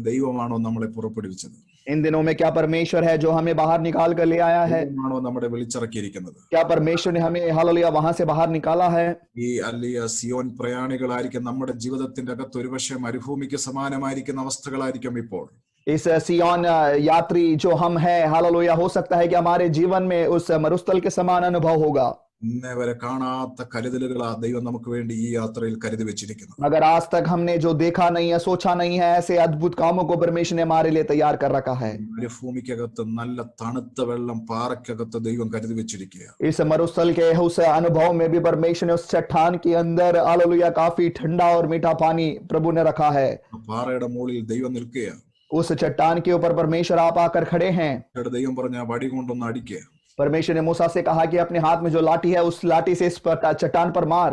ദൈവമാണോ നമ്മളെ പുറപ്പെടുവിച്ചത്? इन दिनों में क्या परमेश्वर है जो हमें बाहर निकाल कर ले आया है? ദൈവമാണോ നമ്മളെ വിളിച്ചിറക്കിയിരിക്കുന്നത്? क्या परमेश्वर ने हमें हालेलुया वहां से बाहर निकाला है? ഈ അല്ലിയ സിയോൻ പ്രയാണികളായിരിക്കും നമ്മുടെ ജീവിതത്തിന്റെ അകത്ത് ഒരുപക്ഷെ മരുഭൂമിക്ക് സമാനമായിരിക്കുന്ന അവസ്ഥകളായിരിക്കും ഇപ്പോൾ. इस सियोन यात्री जो हम हैं हालेलुया, हो सकता है कि हमारे जीवन में उस मरुस्थल के समान अनुभव होगा। ഇന്നേ വരെ കാണാത്ത കരുതലുകളാ ദൈവം നമുക്ക് വേണ്ടി ഈ യാത്രയിൽ കരുതി വെച്ചിരിക്കുന്നത്. मगर आज तक हमने जो देखा नहीं है, सोचा नहीं है, ऐसे अद्भुत कामों को परमेश्वर ने हमारे लिए तैयार कर रखा है। മരുഭൂമിക്കകത്ത് നല്ല തണുത്ത വെള്ളം പാറയ്ക്കകത്ത് ദൈവം കരുതി വെച്ചിരിക്കുക. इस मरुस्थल के उस अनुभव में भी परमेश्वर ने उस चट्टान के अंदर हालेलुया काफी ठंडा और मीठा पानी प्रभु ने रखा है। പാറയുടെ മുകളിൽ ദൈവം നിൽക്കുക. उस चट्टान के ऊपर परमेश्वर आप आकर खड़े हैं। ദൈവം പറഞ്ഞ വടി കൊണ്ടൊന്ന് അടിക്കുക. परमेश्वर ने मूसा से कहा कि अपने हाथ में जो लाठी है उस लाठी से इस चट्टान पर मार।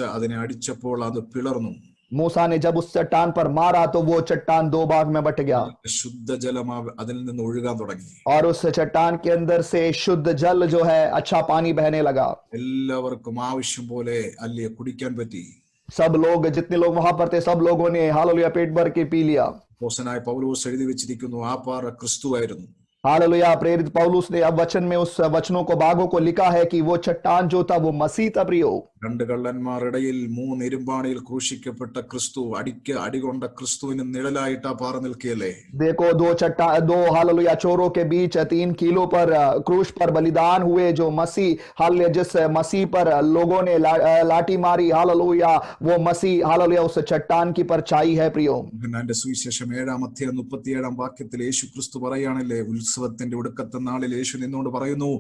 അതിനെ അടിച്ചപ്പോൾ അത് പിളർന്നു. मूसा ने जब उस चट्टान पर मारा तो वो चट्टान 2 भाग में बट गया ശുദ്ധജലം അതിൽ നിന്ന് ഒഴുകാൻ തുടങ്ങി. और उस चट्टान के अंदर से शुद्ध जल जो है अच्छा पानी बहने लगा। എല്ലാവർക്കും ആവശ്യം പോലെ അല്ലേ കുടിക്കാൻ പറ്റി. सब लोग, जितने लोग वहां पर थे, सब लोगों ने हालेलुया पेट भर के पी लिया। അപ്പോസ്തലനായ പൗലോസ് എഴുതി വെച്ചിരിക്കുന്നു, ആ പാറ ക്രിസ്തുവായിരുന്നു. हालेलुया। प्रेरित पौलुस ने अब वचन में उस वचनों को भागों को लिखा है कि वो चट्टान जो था वो मसीह था प्रियो। രണ്ട് കള്ളന്മാരിടയിൽ മൂന്ന് ഇരുമ്പാണിയിൽ ക്രൂശിക്കപ്പെട്ട ക്രിസ്തു അടികൊണ്ട ക്രിസ്തുവിന് നിഴലായിട്ടാ പാറ നിൽക്കുകയല്ലേ. देखो दो हालेलुया चोरों के बीच 3 कीलों पर क्रूश पर बलिदान हुए जो मसीह हालेलुया जिस मसीह पर लोगों ने लाठी मारी हालेलुया वो मसीह हालेलुया उस चट्टान की परछाई है प्रियो। യോഹന്നാന്റെ സുവിശേഷം 7:37 യേശു ക്രിസ്തു പറയാണല്ലേ, ഉത്സവത്തിന്റെ ഒടുക്കത്തെ നാളിൽ യേശു നിന്നുകൊണ്ട് പറയുന്നു,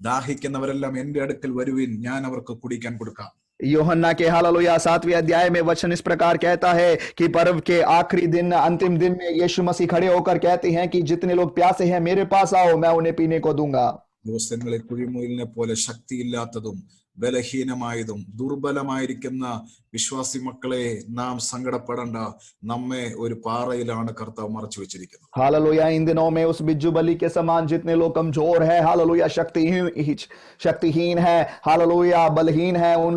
ദാഹിക്കുന്നവരെല്ലാം എന്റെ അടുക്കൽ വരുവിൻ, ഞാൻ അവർക്ക് കുടിക്കാൻ കൊടുക്കാം. यूहन्ना के हालेलुया 7वें अध्याय में वचन इस प्रकार कहता है कि पर्व के आखिरी दिन अंतिम दिन में यीशु मसीह खड़े होकर कहते हैं कि जितने लोग प्यासे हैं मेरे पास आओ, मैं उन्हें पीने को दूंगा. ദിവസങ്ങളിൽ കുഴിമുയലിനെ പോലെ ശക്തിയില്ലാത്തതും ബലഹീനമായതും ദുർബലമായിരിക്കുന്ന വിശ്വാസി മക്കളെ നാം സങ്കടപ്പെടേണ്ട, നമ്മെ ഒരു പാറയിലാണ് കർത്താവ് മറച്ചു വെച്ചിരിക്കുന്നത്. हालेलुया इन दिनों में उस बिज्जू बलि के समान जितने लोग कमजोर है हालेलुया शक्तिहीन है हालेलुया बलहीन है उन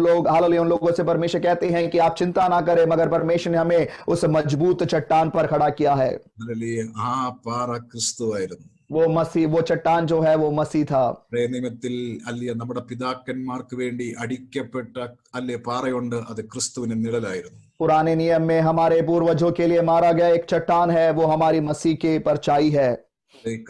लोगों से परमेश्वर कहते हैं कि आप चिंता ना करें, मगर परमेश्वर ने हमें उस मजबूत चट्टान पर खड़ा किया है. ആ പാറ ക്രിസ്തുവായിരുന്നു. वो मसीह वो चट्टान जो है वो मसीह था. നിയമത്തിൽ അല്ലെ നമ്മുടെ പിതാക്കന്മാർക്ക് വേണ്ടി അടിക്കപ്പെട്ട അല്ലെ പാറയുണ്ട്, അത് ക്രിസ്തുവിന് നിഴലായിരുന്നു. पुराने नियम में हमारे पूर्वजों के लिए मारा गया एक चट्टान है, वो हमारी मसीह की परछाई है.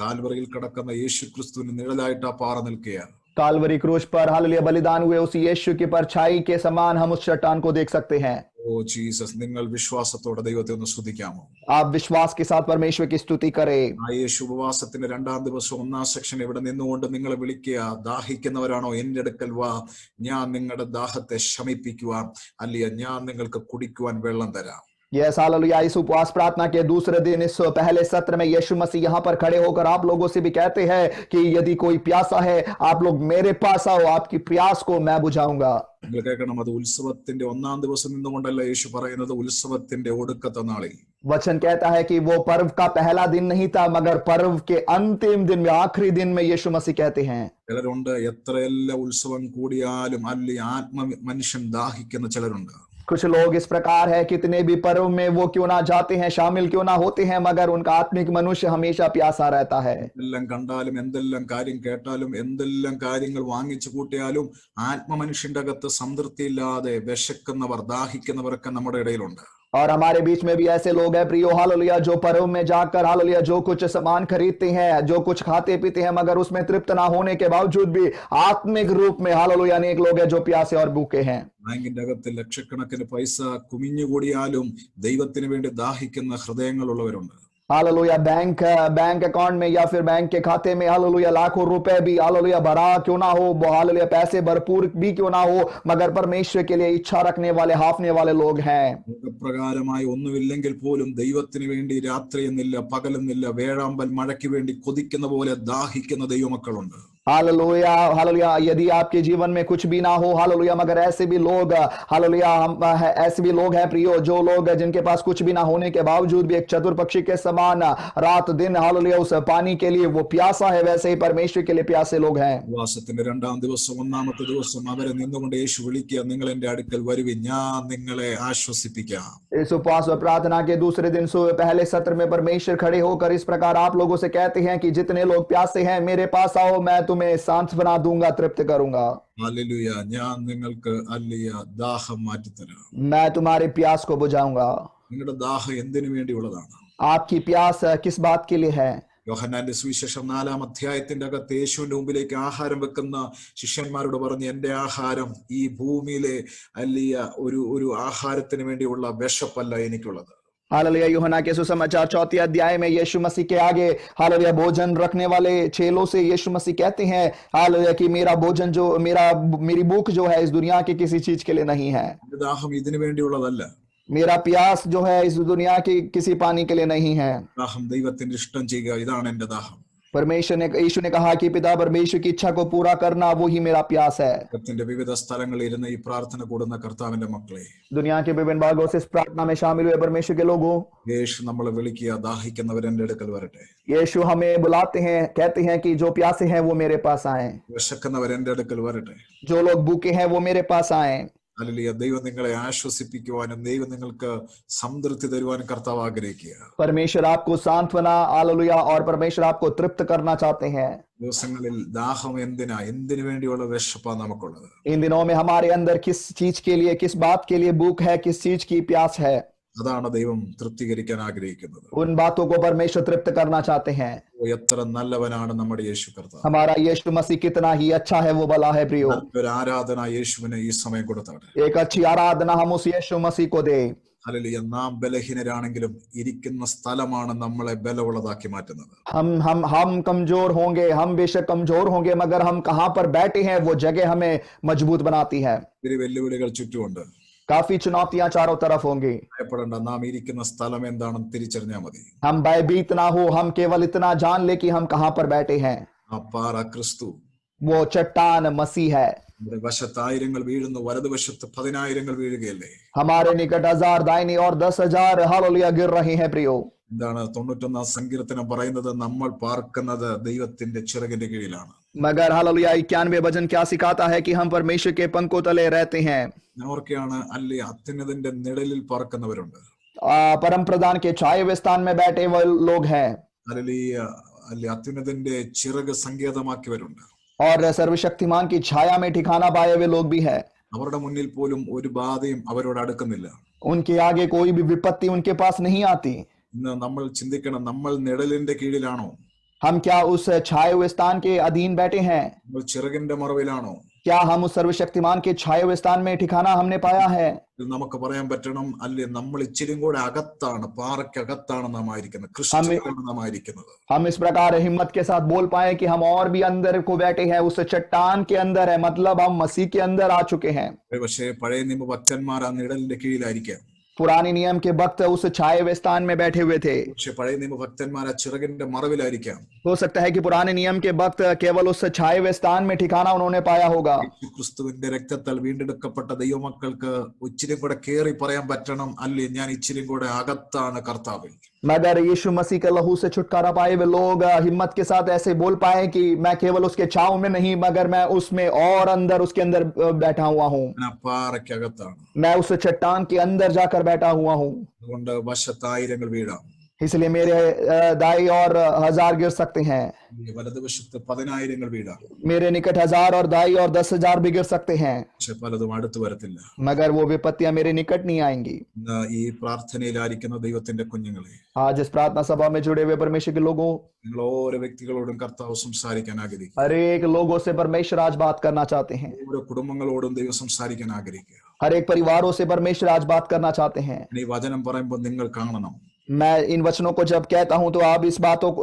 കാൽവറിയിൽ കിടക്കുന്ന യേശു ക്രിസ്തുവിന് നിഴലായിട്ട് ആ പാറ നിൽക്കുകയാണ്. कालवरी क्रूस पर हालेलुया बलिदान हुए उस यीशु की परछाई के समान हम उस चट्टान को देख सकते हैं. ഓ ജീസസ്, നിങ്ങൾ വിശ്വാസത്തോടെ ദൈവത്തെ ഒന്ന് സ്തുതിക്കാമോ? आप विश्वास के साथ परमेश्वर की स्तुति करें. ആ യേശു ഉപവാസത്തിന്റെ 2ാം ദിവസം 1ാം സെക്ഷൻ ഇവിടെ നിന്നുകൊണ്ട് നിങ്ങളെ വിളിക്കുക, ദാഹിക്കുന്നവരാണോ എന്റെ അടുക്കൽ വാ, ഞാൻ നിങ്ങളുടെ ദാഹത്തെ ശമിപ്പിക്കുവാൻ, അല്ലയോ ഞാൻ നിങ്ങൾക്ക് കുടിക്കുവാൻ വെള്ളം തരാം. यस हालेलुया इस उपवास प्रार्थना के दूसरे दिन इस पहले सत्र में यीशु मसीह यहाँ पर खड़े होकर आप लोगों से भी कहते हैं कि यदि कोई प्यासा है आप लोग मेरे पास आओ, आपकी प्यास को मैं बुझाऊंगा. നിങ്ങൾ കേൾക്കണം, അത് ഉത്സവത്തിന്റെ 1ാം ദിവസം നിന്നുകൊണ്ടല്ല യേശു പറയുന്നത്, ഉത്സവത്തിന്റെ ഒടുക്കത്തെ നാളിൽ. वचन कहता है कि वो पर्व का पहला दिन नहीं था, मगर पर्व के अंतिम दिन में आखिरी दिन में यीशु मसीह कहते हैं. ചിലരുണ്ട് എത്രയെല്ലാം ഉത്സവം കൂടിയാലും അല്ലെ മനുഷ്യൻ ദാഹിക്കുന്ന ചിലരുണ്ട്. कुछ लोग इस प्रकार है, कितने भी पर्व में वो क्यों ना जाते हैं, शामिल क्यों ना होते हैं, मगर उनका आत्मिक मनुष्य हमेशा प्यासा रहता है. എല്ലാം കണ്ടാലും എന്തെല്ലാം കാര്യം കേട്ടാലും എന്തെല്ലാം കാര്യങ്ങൾ വാങ്ങിച്ചു കൂട്ടിയാലും ആത്മമനുഷ്യന്റെ അകത്ത് സംതൃപ്തിയില്ലാതെ വിശക്കുന്നവർ ദാഹിക്കുന്നവരൊക്കെ നമ്മുടെ ഇടയിലുണ്ട്. और हमारे बीच में भी ऐसे लोग हैं प्रियो हालेलुया जो पर्व में जाकर हालेलुया जो कुछ सामान खरीदते हैं, जो कुछ खाते पीते हैं, मगर उसमें तृप्त ना होने के बावजूद भी आत्मिक रूप में हालेलुया अनेक लोग हैं जो प्यासे और भूखे हैं. ബാങ്കിന്റെ അകത്ത് ലക്ഷക്കണക്കിന് പൈസ കുമിഞ്ഞുകൂടിയാലും ദൈവത്തിന് വേണ്ടി ദാഹിക്കുന്ന ഹൃദയങ്ങളുള്ളവരുണ്ട്. हालेलुया बैंक अकाउंट में या फिर बैंक के खाते में हालेलुया लाखों रुपए भी हालेलुया भरा क्यों ना हो, हालेलुया पैसे भरपूर भी क्यों ना हो, मगर परमेश्वर के लिए इच्छा रखने वाले हाफने वाले लोग हैं. പ്രകാരമായി ഒന്നുമില്ലെങ്കിൽ പോലും ദൈവത്തിന് വേണ്ടി രാത്രിയെന്നില്ല പകലെന്നില്ല വേഴാമ്പൽ മഴയ്ക്ക് വേണ്ടി കൊതിക്കുന്ന പോലെ ദാഹിക്കുന്ന ദൈവമക്കളുണ്ട്. हालेलुया हालेलुया यदि आपके जीवन में कुछ भी ना हो हालेलुया, मगर ऐसे भी लोग हालेलुया ऐसे भी लोग हैं प्रियो, जो लोग जिनके पास कुछ भी ना होने के बावजूद भी एक चतुर पक्षी के समान रात दिन हालेलुया उस पानी के लिए वो प्यासा है, वैसे ही परमेश्वर के लिए प्यासे लोग हैं. ഉപവാസത്തിന്റെ 2ാം ദിവസം 1ാമത്തെ ദിവസം അവരെ നിന്നുകൊണ്ട് യേശു വിളിക്കുക, നിങ്ങൾ എന്റെ അടുക്കൽ വരുവിൻ, ഞാൻ നിങ്ങളെ ആശ്വസിപ്പിക്കാം. इस उपवास और प्रार्थना के दूसरे दिन पहले सत्र में परमेश्वर खड़े होकर इस प्रकार आप लोगों से कहते हैं कि जितने लोग प्यासे हैं मेरे पास आओ, मैं तुम्हें सांत्वना दूंगा, तृप्त करूंगा. ഹല്ലേലൂയ, ഞാൻ നിങ്ങൾക്ക് അല്ലിയ ദാഹം മാറ്റിത്തരാം. मैं तुम्हारे प्यास को बुझाऊंगा. നിങ്ങളുടെ ദാഹം എന്തിനു വേണ്ടിയുള്ളതാണ്? आपकी प्यास किस बात के लिए है? യോഹന്നാന്റെ സുവിശേഷം 4ാം അധ്യായത്തിന്റെ അകത്ത് യേശുവിന്റെ മുമ്പിലേക്ക് ആഹാരം വെക്കുന്ന ശിഷ്യന്മാരോട് പറഞ്ഞു, എന്റെ ആഹാരം ഈ ഭൂമിയിലെ അല്ലിയ ഒരു ആഹാരത്തിന് വേണ്ടിയുള്ള വിശപ്പല്ല എനിക്കുള്ളത്. हालेलुया यूहन्ना के सुसमाचार 4 अध्याय में यीशु मसीह के आगे हालेलुया भोजन रखने वाले चेलों से यीशु मसीह कहते हैं हालेलुया कि मेरा भोजन जो मेरी भूख जो है इस दुनिया के किसी चीज के लिए नहीं है. ദാഹം ഇതിനു വേണ്ടിയുള്ളതല്ല. मेरा प्यास जो है इस दुनिया के किसी पानी के लिए नहीं है. ദാഹം ദൈവത്തിന്റെ ഇഷ്ടം ചെയ്യുക, ഇതാണ് എന്റെ ദാഹം. यीशु ने कहा कि पिता परमेश्वर की इच्छा को पूरा करना वो ही मेरा प्यास है. ലോകത്തിന്റെ വിവിധ സ്ഥലങ്ങളിൽ ഇരുന്ന് ഈ പ്രാർത്ഥന കൂടുന്ന കർത്താവിന്റെ മക്കളെ, दुनिया के विभिन्न भागों से इस प्रार्थना में शामिल हुए परमेश्वर के लोगों, യേശു നമ്മളെ വിളിക്കുക, ദാഹിക്കുന്നവർ എന്റെ അടുക്കൽ വരട്ടെ. यीशु हमें बुलाते हैं, कहते हैं कि जो प्यासे हैं वो मेरे पास आए, വിശക്കുന്നവർ എന്റെ അടുക്കൽ വരട്ടെ. जो लोग भूखे हैं वो मेरे पास आए. ഹല്ലേലൂയ. ദൈവം നിങ്ങളെ ആശ്വസിപ്പിക്കുവാനും ദൈവം നിങ്ങൾക്ക് സംതൃപ്തി തരുവാനും കർത്താവ് ആഗ്രഹിക്കുക. परमेश्वर आपको सांत्वना हालेलुया और परमेश्वर आपको तृप्त करना चाहते हैं। ദിവസങ്ങളിൽ ദാഹം എന്തിനു വേണ്ടിയുള്ള വിശപ്പാ നമുക്കുള്ളത്? इन दिनों में हमारे अंदर किस चीज के लिए, किस बात के लिए भूख है, किस चीज की प्यास है, അതാണ് ദൈവം തൃപ്തികരിക്കാൻ ആഗ്രഹിക്കുന്നത്. उन बातों को परमेश्वर तृप्त करना चाहते हैं। എത്ര നല്ലവനാണ് നമ്മുടെ യേശു കർത്താവ്. हमारा यीशु मसीह कितना ही अच्छा है, वो भला है प्रियो। ഒരു ആരാധന യേശുവിന് ഈ സമയം കൊടുത്താണ്. एक अच्छी आराधना हम उस यीशु मसीह को दे। ഹല്ലേലൂയ. നാം ബലഹീനരാണെങ്കിലും ഇരിക്കുന്ന സ്ഥലമാണ് നമ്മളെ ബലമുള്ളതാക്കി മാറ്റുന്നത്. हम कमजोर होंगे, हम बेशक कमजोर होंगे, मगर हम कहां पर बैठे हैं वो जगह हमें मजबूत बनाती है। ഒരു വെല്ലുവിളികൾ ചുറ്റുമുണ്ട്. काफी चुनौतियां चारों तरफ होंगी। ഭയപ്പെടേണ്ട. നാം ഇരിക്കുന്ന സ്ഥലം എന്താണെന്ന് തിരിച്ചറിഞ്ഞാൽ മതി. हम भयभीत ना हो, हम केवल इतना जान ले कि हम कहां पर बैठे हैं। ആ പാറ ക്രിസ്തു. वो चट्टान मसीह है। നമ്മുടെ വശത്ത് 1000 വീഴുന്നു, വലതുവശത്ത് 10,000 വീഴുകയല്ലേ? हमारे निकट 1000 दाहिनी और 10,000 हालेलुया गिर रहे हैं प्रियो। എന്താണ് 91 സങ്കീർത്തനം പറയുന്നത്? നമ്മൾ പാർക്കുന്നത് ദൈവത്തിന്റെ ചിറകിന്റെ കീഴിലാണ്. मगर हालेलुया 91 भजन क्या सिखाता है कि हम परमेश्वर के पंखों तले रहते हैं। ഓർക്കെയാണ് അല്ലേ, അത്യുന്നതിന്റെ നിഴലിൽ പാർക്കുന്നവരുണ്ട്. परम प्रधान के छाए हुए स्थान में बैठे वो लोग हैं। ഹല്ലേലൂയ. അല്ലേ, അത്യുന്നതിന്റെ ചിറക് സങ്കേതമാക്കിയവരുണ്ട്. और सर्वशक्तिमान की छाया में ठिकाना पाए हुए लोग भी है। അവരുടെ മുന്നിൽ പോലും ഒരു ബാധയും അവരോട് അടുക്കുന്നില്ല. उनके आगे कोई भी विपत्ति उनके पास नहीं आती। ഇന്ന് നമ്മൾ ചിന്തിക്കണം, നമ്മൾ നിഴലിന്റെ കീഴിലാണോ? हम क्या उस छाए हुए स्थान के अधीन बैठे हैं? നമ്മൾ ചിറകിന്റെ മറവിലാണോ? क्या हम उस सर्वशक्तिमान के छाए हुए स्थान में ठिकाना हमने पाया है? ഇത് നമുക്ക് പറയാൻ പറ്റണം, അല്ലേ, നമ്മൾ ഇച്ചിരി കൂടെ അകത്താണ്, പാറയ്ക്കകത്താണ് നാം ആയിരിക്കുന്നത്, ക്രിസ്തുവിലാണ് നാം ആയിരിക്കുന്നത്. हम इस प्रकार हिम्मत के साथ बोल पाए कि हम और भी अंदर को बैठे हैं, उस चट्टान के अंदर है, मतलब हम मसीह के अंदर आ चुके हैं। പക്ഷേ പഴയ നിയമ ഭക്തന്മാർ ആ നിഴലിന്റെ കീഴിലായിരിക്കാം. पुराने नियम के भक्त उस छाए हुए स्थान में बैठे हुए थे। പക്ഷെ പഴയ നിയമ ഭക്തന്മാർ ആ ചിറകിന്റെ മറവിലായിരിക്കാം. हो सकता है कि पुराने नियम के भक्त केवल उस छाए हुए स्थान में ठिकाना उन्होंने पाया होगा। ക്രിസ്തുവിന്റെ രക്തത്താൽ വീണ്ടെടുക്കപ്പെട്ട ദൈവമക്കൾക്ക് ഇച്ചിരി കൂടെ കേറി പറയാൻ പറ്റണം, അല്ലേ, ഞാൻ ഇച്ചിരി കൂടെ അകത്താണ് കർത്താവിൽ. मगर यीशु मसीह के लहू से छुटकारा पाए हुए लोग हिम्मत के साथ ऐसे बोल पाए कि मैं केवल उसके छाव में नहीं, मगर मैं उसमें और अंदर, उसके अंदर बैठा हुआ हूँ। ഞാൻ ആ പാറയ്ക്കകത്താണ്. मैं उस चट्टान के अंदर जाकर बैठा हुआ हूँ। അതുകൊണ്ട് വശത്ത് 1000 വീഴാം, इसलिए मेरे दाई और 1000 गिर सकते हैं, വലതുവശത്ത് 10,000 വീഴാം. मेरे निकट 1000 और दाई और 10,000 भी गिर सकते हैं, പക്ഷെ പലതും അടുത്ത് വരത്തില്ല. मगर वो विपत्तियां मेरे निकट नहीं आएंगी। ഇന്ന് ഈ പ്രാർത്ഥനയിലായിരിക്കുന്ന ദൈവത്തിന്റെ കുഞ്ഞുങ്ങളെ, आज इस प्रार्थना सभा में जुड़े हुए परमेश्वर के लोगों, നിങ്ങൾ ഓരോ വ്യക്തികളോടും കർത്താവ് സംസാരിക്കാൻ ആഗ്രഹിക്കുക. हर एक लोगों से परमेश्वर आज बात करना चाहते हैं। ഓരോ കുടുംബങ്ങളോടും ദൈവം സംസാരിക്കാൻ ആഗ്രഹിക്കുക. हर एक परिवारों से परमेश्वर आज बात करना चाहते हैं। ഈ വചനം പറയുമ്പോൾ നിങ്ങൾ കാണണം, मैं इन वचनों को जब कहता हूं तो आप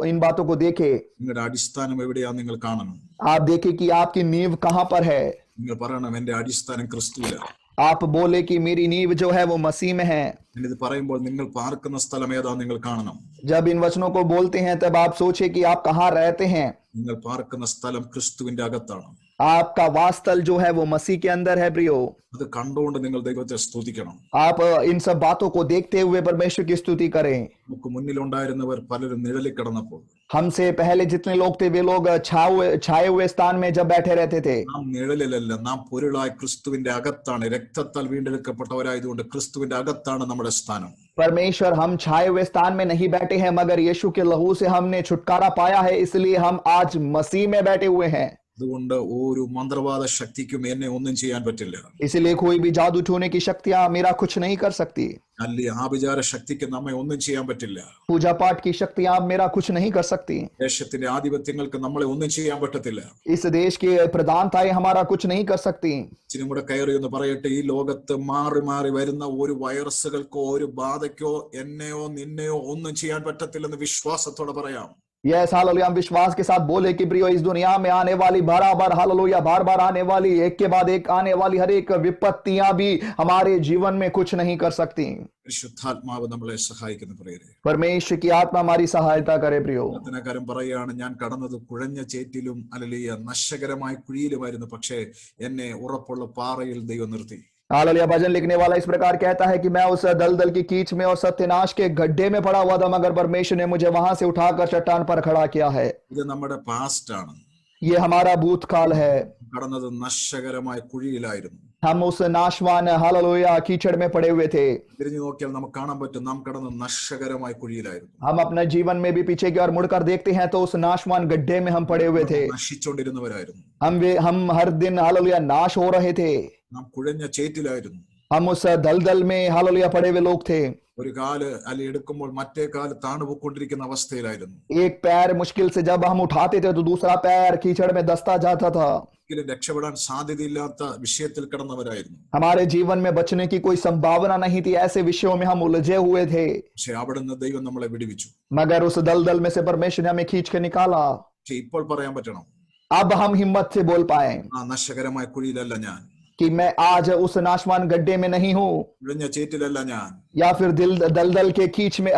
इन बातों को देखें। നിങ്ങളുടെ അടിസ്ഥാനം എവിടെയാന്ന് നിങ്ങൾ കാണണം. आप देखें कि आपकी नींव कहां पर है। നിങ്ങൾ പറയണം, എന്റെ അടിസ്ഥാനം ക്രിസ്തുവിലാണ്. आप बोले कि मेरी नींव जो है वो मसीह में है। ഇത് പറയുമ്പോൾ നിങ്ങൾ പാർക്കുന്ന സ്ഥലം ഏതാന്ന് നിങ്ങൾ കാണണം. जब इन वचनों को बोलते हैं तब आप सोचे कि आप कहाँ रहते हैं। നിങ്ങൾ പാർക്കുന്ന സ്ഥലം ക്രിസ്തുവിന്റെ അകത്താണ്. आपका वास्तल जो है वो मसीह के अंदर है प्रियो। അത് കണ്ടുകൊണ്ട് നിങ്ങൾ ദൈവത്തെ സ്തുതിക്കണം. आप इन सब बातों को देखते हुए परमेश्वर की स्तुति करें। നമുക്ക് മുന്നിലുണ്ടായിരുന്നവർ പലരും നിഴലിൽ കിടന്നപ്പോൾ हमसे पहले जितने लोग थे वे लोग छाए हुए स्थान में जब बैठे रहते थे। നാം നിഴലിലല്ല, നാം പൊരുളായി ക്രിസ്തുവിന്റെ അകത്താണ്. രക്തത്താൽ വീണ്ടെടുക്കപ്പെട്ടവരായതുകൊണ്ട് ക്രിസ്തുവിന്റെ അകത്താണ് നമ്മുടെ സ്ഥാനം. परमेश्वर हम छाए हुए स्थान में नहीं बैठे हैं, मगर यीशु के लहू से हमने छुटकारा पाया है, इसलिए हम आज मसीह में बैठे हुए हैं। അതുകൊണ്ട് ഒരു മന്ത്രവാദ ശക്തിക്കും എന്നെ ഒന്നും ചെയ്യാൻ പറ്റില്ല. इसलिए कोई भी जादू टोने की शक्तियां मेरा कुछ नहीं कर सकती। അല്ലെ, ആഭിചാര ശക്തിക്ക് നമ്മെ ഒന്നും ചെയ്യാൻ പറ്റില്ല. पूजा पाठ की शक्तियां मेरा कुछ नहीं कर सकती। ദേശത്തിന്റെ ആധിപത്യങ്ങൾക്ക് നമ്മളെ ഒന്നും ചെയ്യാൻ പറ്റത്തില്ല. इस देश की प्रधानताएं हमारा कुछ नहीं कर सकती। ഇച്ചിരി കൂടെ കയറി എന്ന് പറയട്ടെ, ഈ ലോകത്ത് മാറി മാറി വരുന്ന ഒരു വൈറസുകൾക്കോ ഒരു ബാധയ്ക്കോ എന്നെയോ നിന്നെയോ ഒന്നും ചെയ്യാൻ പറ്റത്തില്ലെന്ന് വിശ്വാസത്തോടെ പറയാം. यस हालेलुया, हम विश्वास के साथ बोले कि प्रियो इस दुनिया में आने वाली बार बार आने वाली एक के बाद एक आने वाली हर एक विपत्तियां भी हमारे जीवन में कुछ नहीं कर सकती। പരിശുദ്ധാത്മാവ് നമ്മളെ സഹായിക്കുന്ന പ്രിയരെ, परमेश्वर की आत्मा हमारी सहायता करे प्रियो। പ്രാർത്ഥനാകാരൻ പറയാണ്, ഞാൻ കടന്നത് കുഴഞ്ഞ ചേറ്റിലും അലലിയ നശകരമായ കുഴിയിലുമായിരുന്നു, പക്ഷേ എന്നെ ഉറപ്പുള്ള പാറയിൽ ദൈവം നിർത്തി. हालेलुया, भजन लिखने वाला इस प्रकार कहता है कि मैं उस दलदल की कीच में और सत्यनाश के गड्ढे में पड़ा हुआ था, मगर परमेश्वर ने मुझे वहां से उठाकर चट्टान पर खड़ा किया है। ഇത് നമ്മുടെ പാസ്റ്റ് ആണ്. ये हमारा भूतकाल है। കടന്നത് നശകരമായ കുഴിയിലായിരുന്നു. हम उस नाशवान हालेलुया कीचड़ में पड़े हुए थे. തിരിഞ്ഞു നോക്കിയാൽ നമുക്ക് കാണാൻ പറ്റും നാം കടന്നത് നശകരമായ കുഴിയിലായിരുന്നു. हम अपने जीवन में भी पीछे की ओर मुड़कर देखते हैं तो उस नाशवान गड्ढे में हम पड़े हुए थे. നശിച്ചുകൊണ്ടിരുന്നവരായിരുന്നു. हम हर दिन हालेलुया नाश हो रहे थे. നാം കുഴഞ്ഞ ചേറ്റിലായിരുന്നു. हम उस दलदल में हालेलुया पड़े हुए लोग थे. ഒരു കാല് അല്ലെ എടുക്കുമ്പോൾ മറ്റേ കാല് താണുപോയിക്കൊണ്ടിരിക്കുന്ന അവസ്ഥയിലായിരുന്നു. एक पैर मुश्किल से जब हम उठाते थे तो दूसरा पैर कीचड़ में दसता जाता था. രക്ഷപ്പെടാൻ സാധ്യതയില്ലാത്ത വിഷയത്തിൽ കിടന്നവരായിരുന്നു. हमारे जीवन में बचने की कोई संभावना नहीं थी. ऐसे विषयों में हम उलझे हुए थे. പക്ഷെ അവിടുന്ന് ദൈവം നമ്മളെ വിടുവിച്ചു. मगर उस दलदल में से परमेश्वर ने हमें खींच के निकाला. പക്ഷെ ഇപ്പോൾ പറയാൻ പറ്റണം, अब हम हिम्मत से बोल पाए ആ നശകരമായ കുഴിയിലല്ല ഞാൻ, कि मैं आज उस नाशवान गड्ढे में नहीं हूँ, കുഴഞ്ഞ ചേറ്റിലല്ല ഞാൻ, या फिर दलदल के कीच में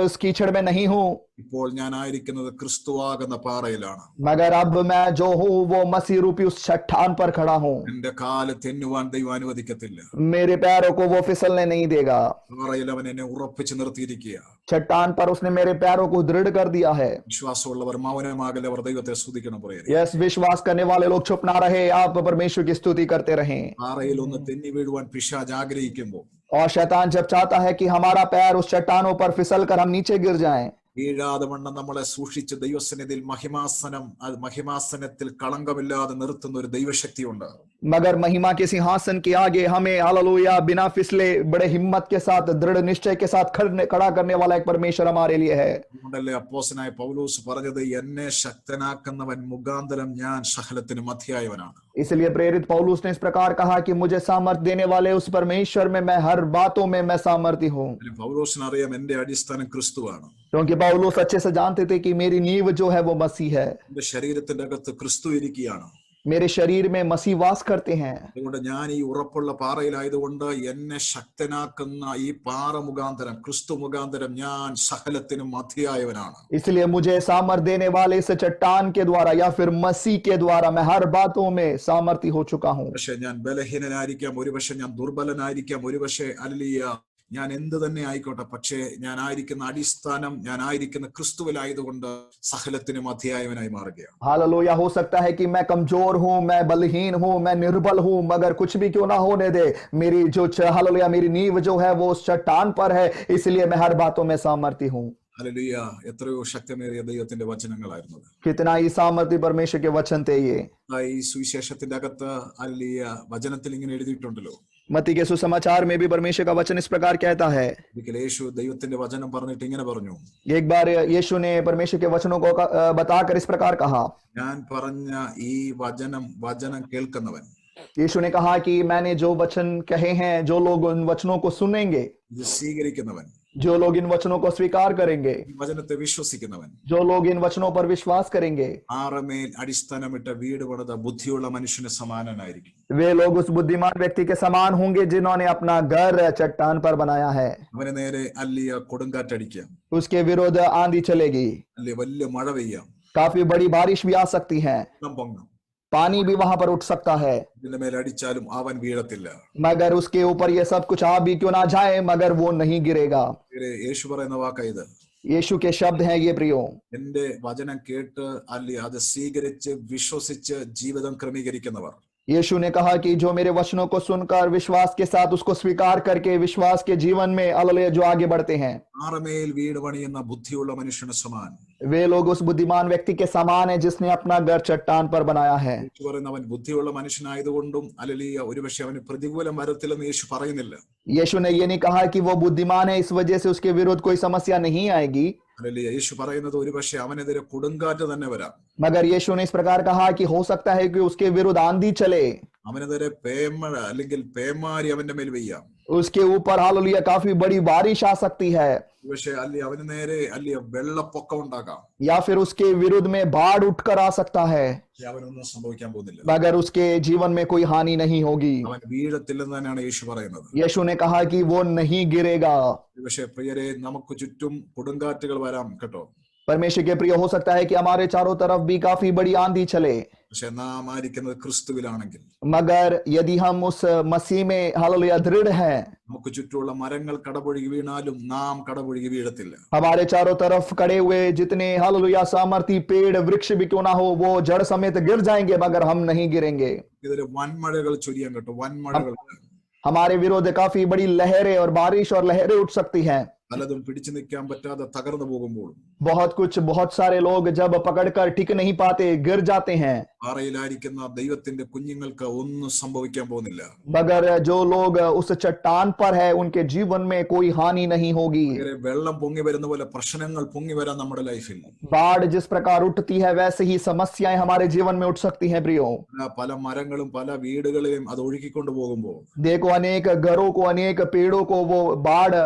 उस कीचड़ में नहीं हूँ. ഇപ്പോൾ ഞാൻ ആയിരിക്കുന്നത് ക്രിസ്തുവാകുന്ന പാറയിലാണ്. मगर अब मैं जो हूँ वो मसीह रूपी उस चट्टान पर खड़ा हूँ. എന്റെ കാല് തെന്നുവാൻ ദൈവം അനുവദിക്കത്തില്ല. मेरे पैरों को वो फिसलने नहीं देगा. പാറയിൽ അവൻ എന്നെ ഉറപ്പിച്ച് നിർത്തിയിരിക്കുക. चट्टान पर उसने मेरे पैरों को दृढ़ कर दिया है. വിശ്വാസമുള്ളവർ മൗനമാകലെ അവർ ദൈവത്തെ സ്തുതിക്കണം പറയരുത്. यस, विश्वास करने वाले लोग चुप ना रहे, आप परमेश्वर की स्तुति करते रहें. പാറയിൽ ഒന്ന് തെന്നി വീഴുവാൻ പിശാച് ആഗ്രഹിക്കുമ്പോൾ, और शैतान जब चाहता है कि हमारा पैर उस चट्टानों पर फिसल कर हम नीचे गिर जाएं, വീഴാതെ വണ്ണം നമ്മളെ സൂക്ഷിച്ച് ദൈവസന്നിധിയിൽ മഹിമാസനത്തിൽ കളങ്കമില്ലാതെ നിർത്തുന്ന ഒരു ദൈവശക്തിയുണ്ട്. मगर महिमा के सिंहासन के आगे हमें हालेलुया बिना फिसले बड़े हिम्मत के साथ दृढ़ निश्चय के साथ खड़ा करने वाला एक परमेश्वर हमारे लिए है. അതുകൊണ്ടല്ലേ അപ്പോസ്തലനായ പൗലോസ് പറഞ്ഞത്, എന്നെ ശക്തനാക്കുന്നവൻ മുഖാന്തരം ഞാൻ സകലത്തിനും മധ്യയായവനാണ്. इसलिए प्रेरित पौलुस ने इस प्रकार कहा कि मुझे सामर्थ्य देने वाले उस परमेश्वर में मैं हर बातों में मैं सामर्थ्य हूँ. പൗലോസിന് അറിയാം എന്റെ അടിസ്ഥാനം ക്രിസ്തുവാണ്. क्योंकि पौलुस अच्छे से जानते थे कि मेरी नींव जो है वो मसीह है. എന്റെ ശരീരത്തിന്റെ അകത്ത് ക്രിസ്തു ഇരിക്കുകയാണ്. मेरे शरीर में मसीह वास करते हैं. അതുകൊണ്ട് ഞാൻ ഈ ഉറപ്പുള്ള പാറയിലായതുകൊണ്ട് എന്നെ ശക്തനാക്കുന്ന ഈ പാറ മുഖാന്തരം, ക്രിസ്തു മുഖാന്തരം ഞാൻ സകലത്തിനും മധ്യയായവനാണ്. इसलिए मुझे सामर्थ्य देने वाले इस चट्टान के द्वारा या फिर मसीह के द्वारा मैं हर बातों में सामर्थ्य हो चुका हूँ. പക്ഷെ ഞാൻ ബലഹീനനായിരിക്കാം, ഒരുപക്ഷെ ഞാൻ ദുർബലനായിരിക്കാം, ഒരുപക്ഷെ അല്ലിയ ഞാൻ എന്ത് തന്നെ ആയിക്കോട്ടെ, പക്ഷേ ഞാൻ ആയിരിക്കുന്ന അടിസ്ഥാനം, ഞാൻ ആയിരിക്കുന്ന ക്രിസ്തുവിലായതുകൊണ്ട് സകലത്തിനും മധ്യയായവനായി മാറുകയാണ്. हालेलुया. हो सकता है कि मैं कमजोर हूँ, मैं बलहीन हूँ, मैं निर्बल हूँ, मगर कुछ भी क्यों ना होने दे, मेरी जो हालेलुया मेरी नींव जो है वो उस चट्टान पर है, इसलिए मैं हर बातों में सामर्थ्य हूँ. ഹല്ലേലൂയ. എത്രയോ ശക്തമേറിയ ദൈവത്തിന്റെ വചനങ്ങളായിരുന്നു. कितना ही सामर्थ्य परमेश्वर के वचन थे ये. ഈ സുവിശേഷത്തിന്റെ അകത്ത് ഹല്ലേലൂയ വചനത്തിൽ ഇങ്ങനെ എഴുതിയിട്ടുണ്ടല്ലോ. मत्ती के सुसमाचार में भी परमेश्वर का वचन इस प्रकार कहता है. ഒരിക്കൽ യേശു ദൈവത്തിന്റെ വചനം പറഞ്ഞിട്ട് ഇങ്ങനെ പറഞ്ഞു, एक बार यीशु ने परमेश्वर के वचनों को बताकर इस प्रकार कहा. ഞാൻ പറഞ്ഞ ഈ വചനം കേൾക്കുന്നവൻ, यीशु ने कहा कि मैंने जो वचन कहे हैं, जो लोग उन वचनों को सुनेंगे, ഇത് സ്വീകരിക്കുന്നവൻ, जो लोग इन वचनों को स्वीकार करेंगे, ഈ വചനത്തെ വിശ്വസിക്കുന്നവൻ, जो लोग इन वचनों पर विश्वास करेंगे, ആറമേൽ അടിസ്ഥാനമിട്ട വീട് പണിത ബുദ്ധിയുള്ള മനുഷ്യന് സമാനനായിരിക്കും. वे लोग उस बुद्धिमान व्यक्ति के समान होंगे जिन्होंने अपना घर चट्टान पर बनाया है. അവന് നേരെ അല്ലിയ കൊടുങ്കാറ്റടിക്കാം, उसके विरुद्ध आंधी चलेगी, അല്ലെ വലിയ മഴ പെയ്യാം, काफी बड़ी बारिश भी आ सकती है, വെള്ളം പൊങ്ങാം, पानी भी वहां पर उठ सकता है, ഇതിന്റെ മേലെ അടിച്ചാലും അവൻ വീഴത്തില്ല. मगर उसके ऊपर ये सब कुछ आ भी क्यों ना जाए, मगर वो नहीं गिरेगा. യേശു പറയുന്ന വാക്കാ ഇത്. यीशु के शब्द हैं ये प्रियो. എന്റെ വചനം കേട്ട് അല്ലെ അത് സ്വീകരിച്ച് വിശ്വസിച്ച് ജീവിതം ക്രമീകരിക്കുന്നവർ, यीशु ने कहा कि जो मेरे वचनों को सुनकर विश्वास के साथ उसको स्वीकार करके विश्वास के जीवन में हालेलुया जो आगे बढ़ते हैं, ആറമേൽ വീട് പണിയുന്ന ബുദ്ധിയുള്ള മനുഷ്യന് സമാൻ. वे लोग उस बुद्धिमान व्यक्ति के समान है जिसने अपना घर चट्टान पर बनाया है. യേശു പറയുന്നവൻ ബുദ്ധിയുള്ള മനുഷ്യനായതുകൊണ്ടും അല്ലെ ഒരുപക്ഷെ അവന് പ്രതികൂലം വരത്തില്ലെന്ന് യേശു പറയുന്നില്ല. यीशु ने ये नहीं कहा कि वो बुद्धिमान है इस वजह से उसके विरुद्ध कोई समस्या नहीं आएगी, അല്ലെ യേശു പറയുന്നത് ഒരുപക്ഷെ അവനെതിരെ കൊടുങ്കാറ്റ് തന്നെ വരാം, मगर यीशु ने इस प्रकार कहा कि हो सकता है कि उसके विरुद्ध आंधी चले, അവനെതിരെ പേമഴ അല്ലെങ്കിൽ പേമാരി അവന്റെ മേൽ പെയ്യാം, उसके ऊपर हालेलुया काफी बड़ी बारिश आ सकती है, പക്ഷെ അല്ലെ അവന് നേരെ അല്ലെ വെള്ളപ്പൊക്കം ഉണ്ടാകാം, या फिर उसके विरुद्ध में बाढ़ उठकर आ सकता है, പക്ഷെ അവനൊന്നും സംഭവിക്കാൻ പോകുന്നില്ല. मगर उसके जीवन में कोई हानि नहीं होगी. അവൻ വീഴത്തില്ലെന്ന് തന്നെയാണ് യേശു പറയുന്നത്. यीशु ने कहा कि वो नहीं गिरेगा. പക്ഷെ പ്രിയരെ, നമുക്ക് ചുറ്റും കൊടുങ്കാറ്റുകൾ വരാം കേട്ടോ. परमेश्वर के प्रिय, हो सकता है कि हमारे चारों तरफ भी काफी बड़ी आंधी चले, പക്ഷെ നാം ആയിരിക്കുന്നത് ക്രിസ്തുവിലാണെങ്കിൽ, मगर यदि हम उस मसीह में हालेलुया दृढ़ हैं, നമുക്ക് ചുറ്റുമുള്ള മരങ്ങൾ കടപുഴകി വീണാലും നാം കടപുഴകി വീഴത്തില്ല. हमारे चारों तरफ खड़े हुए जितने हालेलुया सामर्थी पेड़ वृक्ष भी क्यों ना हो, वो जड़ समेत गिर जाएंगे मगर हम नहीं गिरेंगे. ഇതിൽ വൻമഴകൾ ചൊരിയാൻ കേട്ടോ, വൻമഴകൾ. हमारे विरोध काफी बड़ी लहरें और बारिश और लहरें उठ सकती हैं. പലതും പിടിച്ചു നിൽക്കാൻ പറ്റാതെ തകർന്നു പോകുമ്പോൾ, बहुत सारे लोग जब पकड़कर टिक नहीं पाते, गिर जाते हैं, പാറയിലായിരിക്കുന്ന ദൈവത്തിന്റെ കുഞ്ഞുങ്ങൾക്ക് ഒന്നും സംഭവിക്കാൻ പോകുന്നില്ല. मगर जो लोग उस चट्टान पर है उनके जीवन में कोई हानि नहीं होगी. വെള്ളം പൊങ്ങി വരുന്ന പോലെ പ്രശ്നങ്ങൾ പൊങ്ങി വരാൻ നമ്മുടെ ലൈഫിൽ, बाढ़ जिस प्रकार उठती है वैसे ही समस्याएं हमारे जीवन में उठ सकती हैं प्रियो. പല മരങ്ങളും പല വീടുകളെയും അത് ഒഴുകിക്കൊണ്ട് പോകുമ്പോൾ, देखो अनेक घरों को, अनेक पेड़ों को वो बाढ़